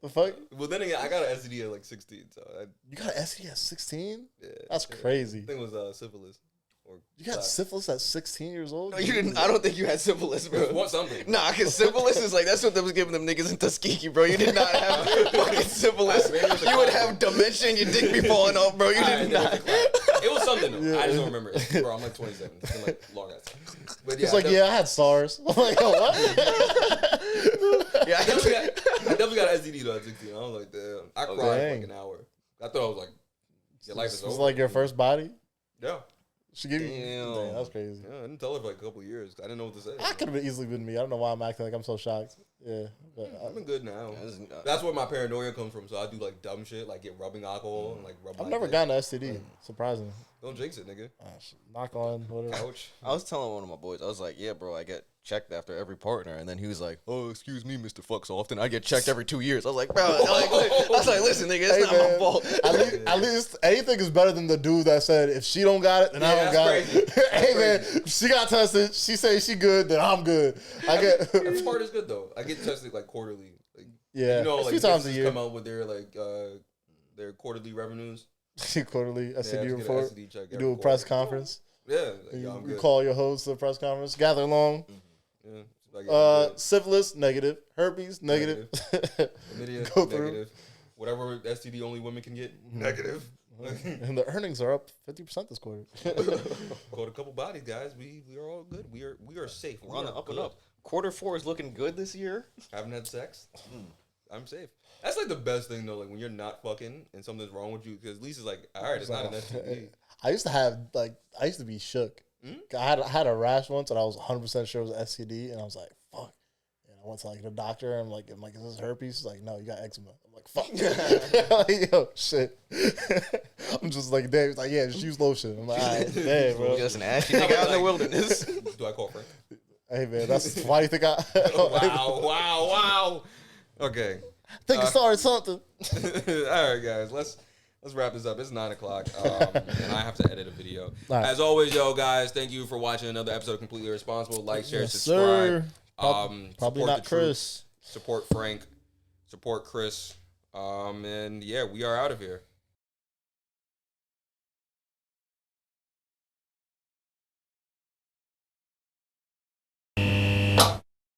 Speaker 3: The fuck?
Speaker 1: Well, then again, I got an STD at, like, 16, so
Speaker 3: You got an STD at 16?
Speaker 1: yeah.
Speaker 3: That's crazy.
Speaker 1: I think it was syphilis. Or
Speaker 3: You got syphilis at 16 years old?
Speaker 2: no, you didn't. I don't think you had syphilis, bro.
Speaker 1: What something?
Speaker 2: Nah, because syphilis is like that's what they was giving them niggas in Tuskegee, bro. You did not have fucking syphilis.
Speaker 1: Maybe it was a
Speaker 2: You would
Speaker 1: clown.
Speaker 2: have dementia and your dick be falling off, bro. You
Speaker 1: Alright,
Speaker 2: did
Speaker 1: there
Speaker 2: not.
Speaker 1: was a clown. It was something though.
Speaker 3: Yeah.
Speaker 1: I just don't remember it. Bro, I'm like 27. It's been like long ass time. But
Speaker 3: It's like, yeah, I had SARS. I'm like, oh, what?
Speaker 2: Yeah,
Speaker 1: I definitely got an STD though at 16. I was like, damn. I cried for
Speaker 3: Dang.
Speaker 1: like an hour. I thought I was like, your life is
Speaker 3: This was
Speaker 1: over.
Speaker 3: like your first body?
Speaker 1: Yeah.
Speaker 3: She gave you.
Speaker 2: Damn.
Speaker 3: Dang, that's crazy.
Speaker 1: Yeah, I didn't tell her for like a couple of years. I didn't know what to say.
Speaker 3: That could have easily been me. I don't know why I'm acting like I'm so shocked. Yeah. But
Speaker 1: I've been good now.
Speaker 2: Yeah,
Speaker 1: That's where my paranoia comes from. So I do like dumb shit, like get rubbing alcohol and like rub.
Speaker 3: I've
Speaker 1: my
Speaker 3: never
Speaker 1: dick.
Speaker 3: gotten an STD, surprisingly.
Speaker 1: Don't jinx it, nigga.
Speaker 3: Knock on whatever.
Speaker 1: Couch.
Speaker 2: I was telling one of my boys, I was like, yeah, bro, I get checked after every partner. And then he was like, oh, excuse me, Mr. Fuck so often. I get checked every 2 years. I was like, bro, I was like, listen, nigga, it's
Speaker 3: Hey,
Speaker 2: not my
Speaker 3: man,
Speaker 2: fault.
Speaker 3: At least anything is better than the dude that said, if she don't got it, then I
Speaker 1: Yeah,
Speaker 3: don't got
Speaker 1: that's
Speaker 3: it.
Speaker 1: crazy.
Speaker 3: Hey, man, if she got tested, she say she good, then I'm good. I get.
Speaker 1: Every part is good though. I get tested like quarterly. Like,
Speaker 3: Yeah,
Speaker 1: you know,
Speaker 3: a
Speaker 1: like
Speaker 3: few times a
Speaker 1: businesses
Speaker 3: year.
Speaker 1: come out with their like their quarterly revenues.
Speaker 3: Quarterly
Speaker 1: Yeah,
Speaker 3: STD
Speaker 1: just get an
Speaker 3: report.
Speaker 1: STD check
Speaker 3: You
Speaker 1: every
Speaker 3: do a
Speaker 1: quarter.
Speaker 3: press conference.
Speaker 1: Yeah, like, yo,
Speaker 3: You,
Speaker 1: I'm
Speaker 3: you
Speaker 1: good.
Speaker 3: call your host to the press conference. Gather along.
Speaker 1: Yeah, like, I'm good.
Speaker 3: Syphilis, negative. Herpes, negative.
Speaker 1: Chlamydia,
Speaker 3: Go through.
Speaker 1: negative. Whatever STD only women can get, negative.
Speaker 3: And the earnings are up 50% this quarter.
Speaker 1: Caught a couple bodies, guys. We are all good. We are safe.
Speaker 2: We're on the
Speaker 1: are
Speaker 2: up and
Speaker 1: good.
Speaker 2: up. Quarter 4 is looking good this year.
Speaker 1: Haven't had sex. I'm safe. That's like the best thing though. Like when you're not fucking and something's wrong with you, because at least it's like, all right, it's not an STD.
Speaker 3: I used to be shook. I had a rash once and I was 100% sure it was STD and I was like, fuck. And I went to like the doctor and I'm like, is this herpes? He's like, no, you got eczema. I'm like, fuck. Like, yo, shit. I'm just like, damn. He's like, yeah, just use lotion. I'm like, all right, damn, bro.
Speaker 2: Just an ashy nigga out in the wilderness.
Speaker 1: Do I call Frank?
Speaker 3: Hey, man, that's why you think I.
Speaker 1: Wow. Okay.
Speaker 3: think it started something.
Speaker 1: All right, guys, let's wrap this up. It's 9:00, and I have to edit a video.
Speaker 3: Right.
Speaker 1: As always, yo, guys, thank you for watching another episode of Completely Irresponsible. Like, share,
Speaker 3: Yes,
Speaker 1: subscribe.
Speaker 3: sir. Probably not Chris.
Speaker 1: Support Frank. Support Chris. And yeah, we are out of here.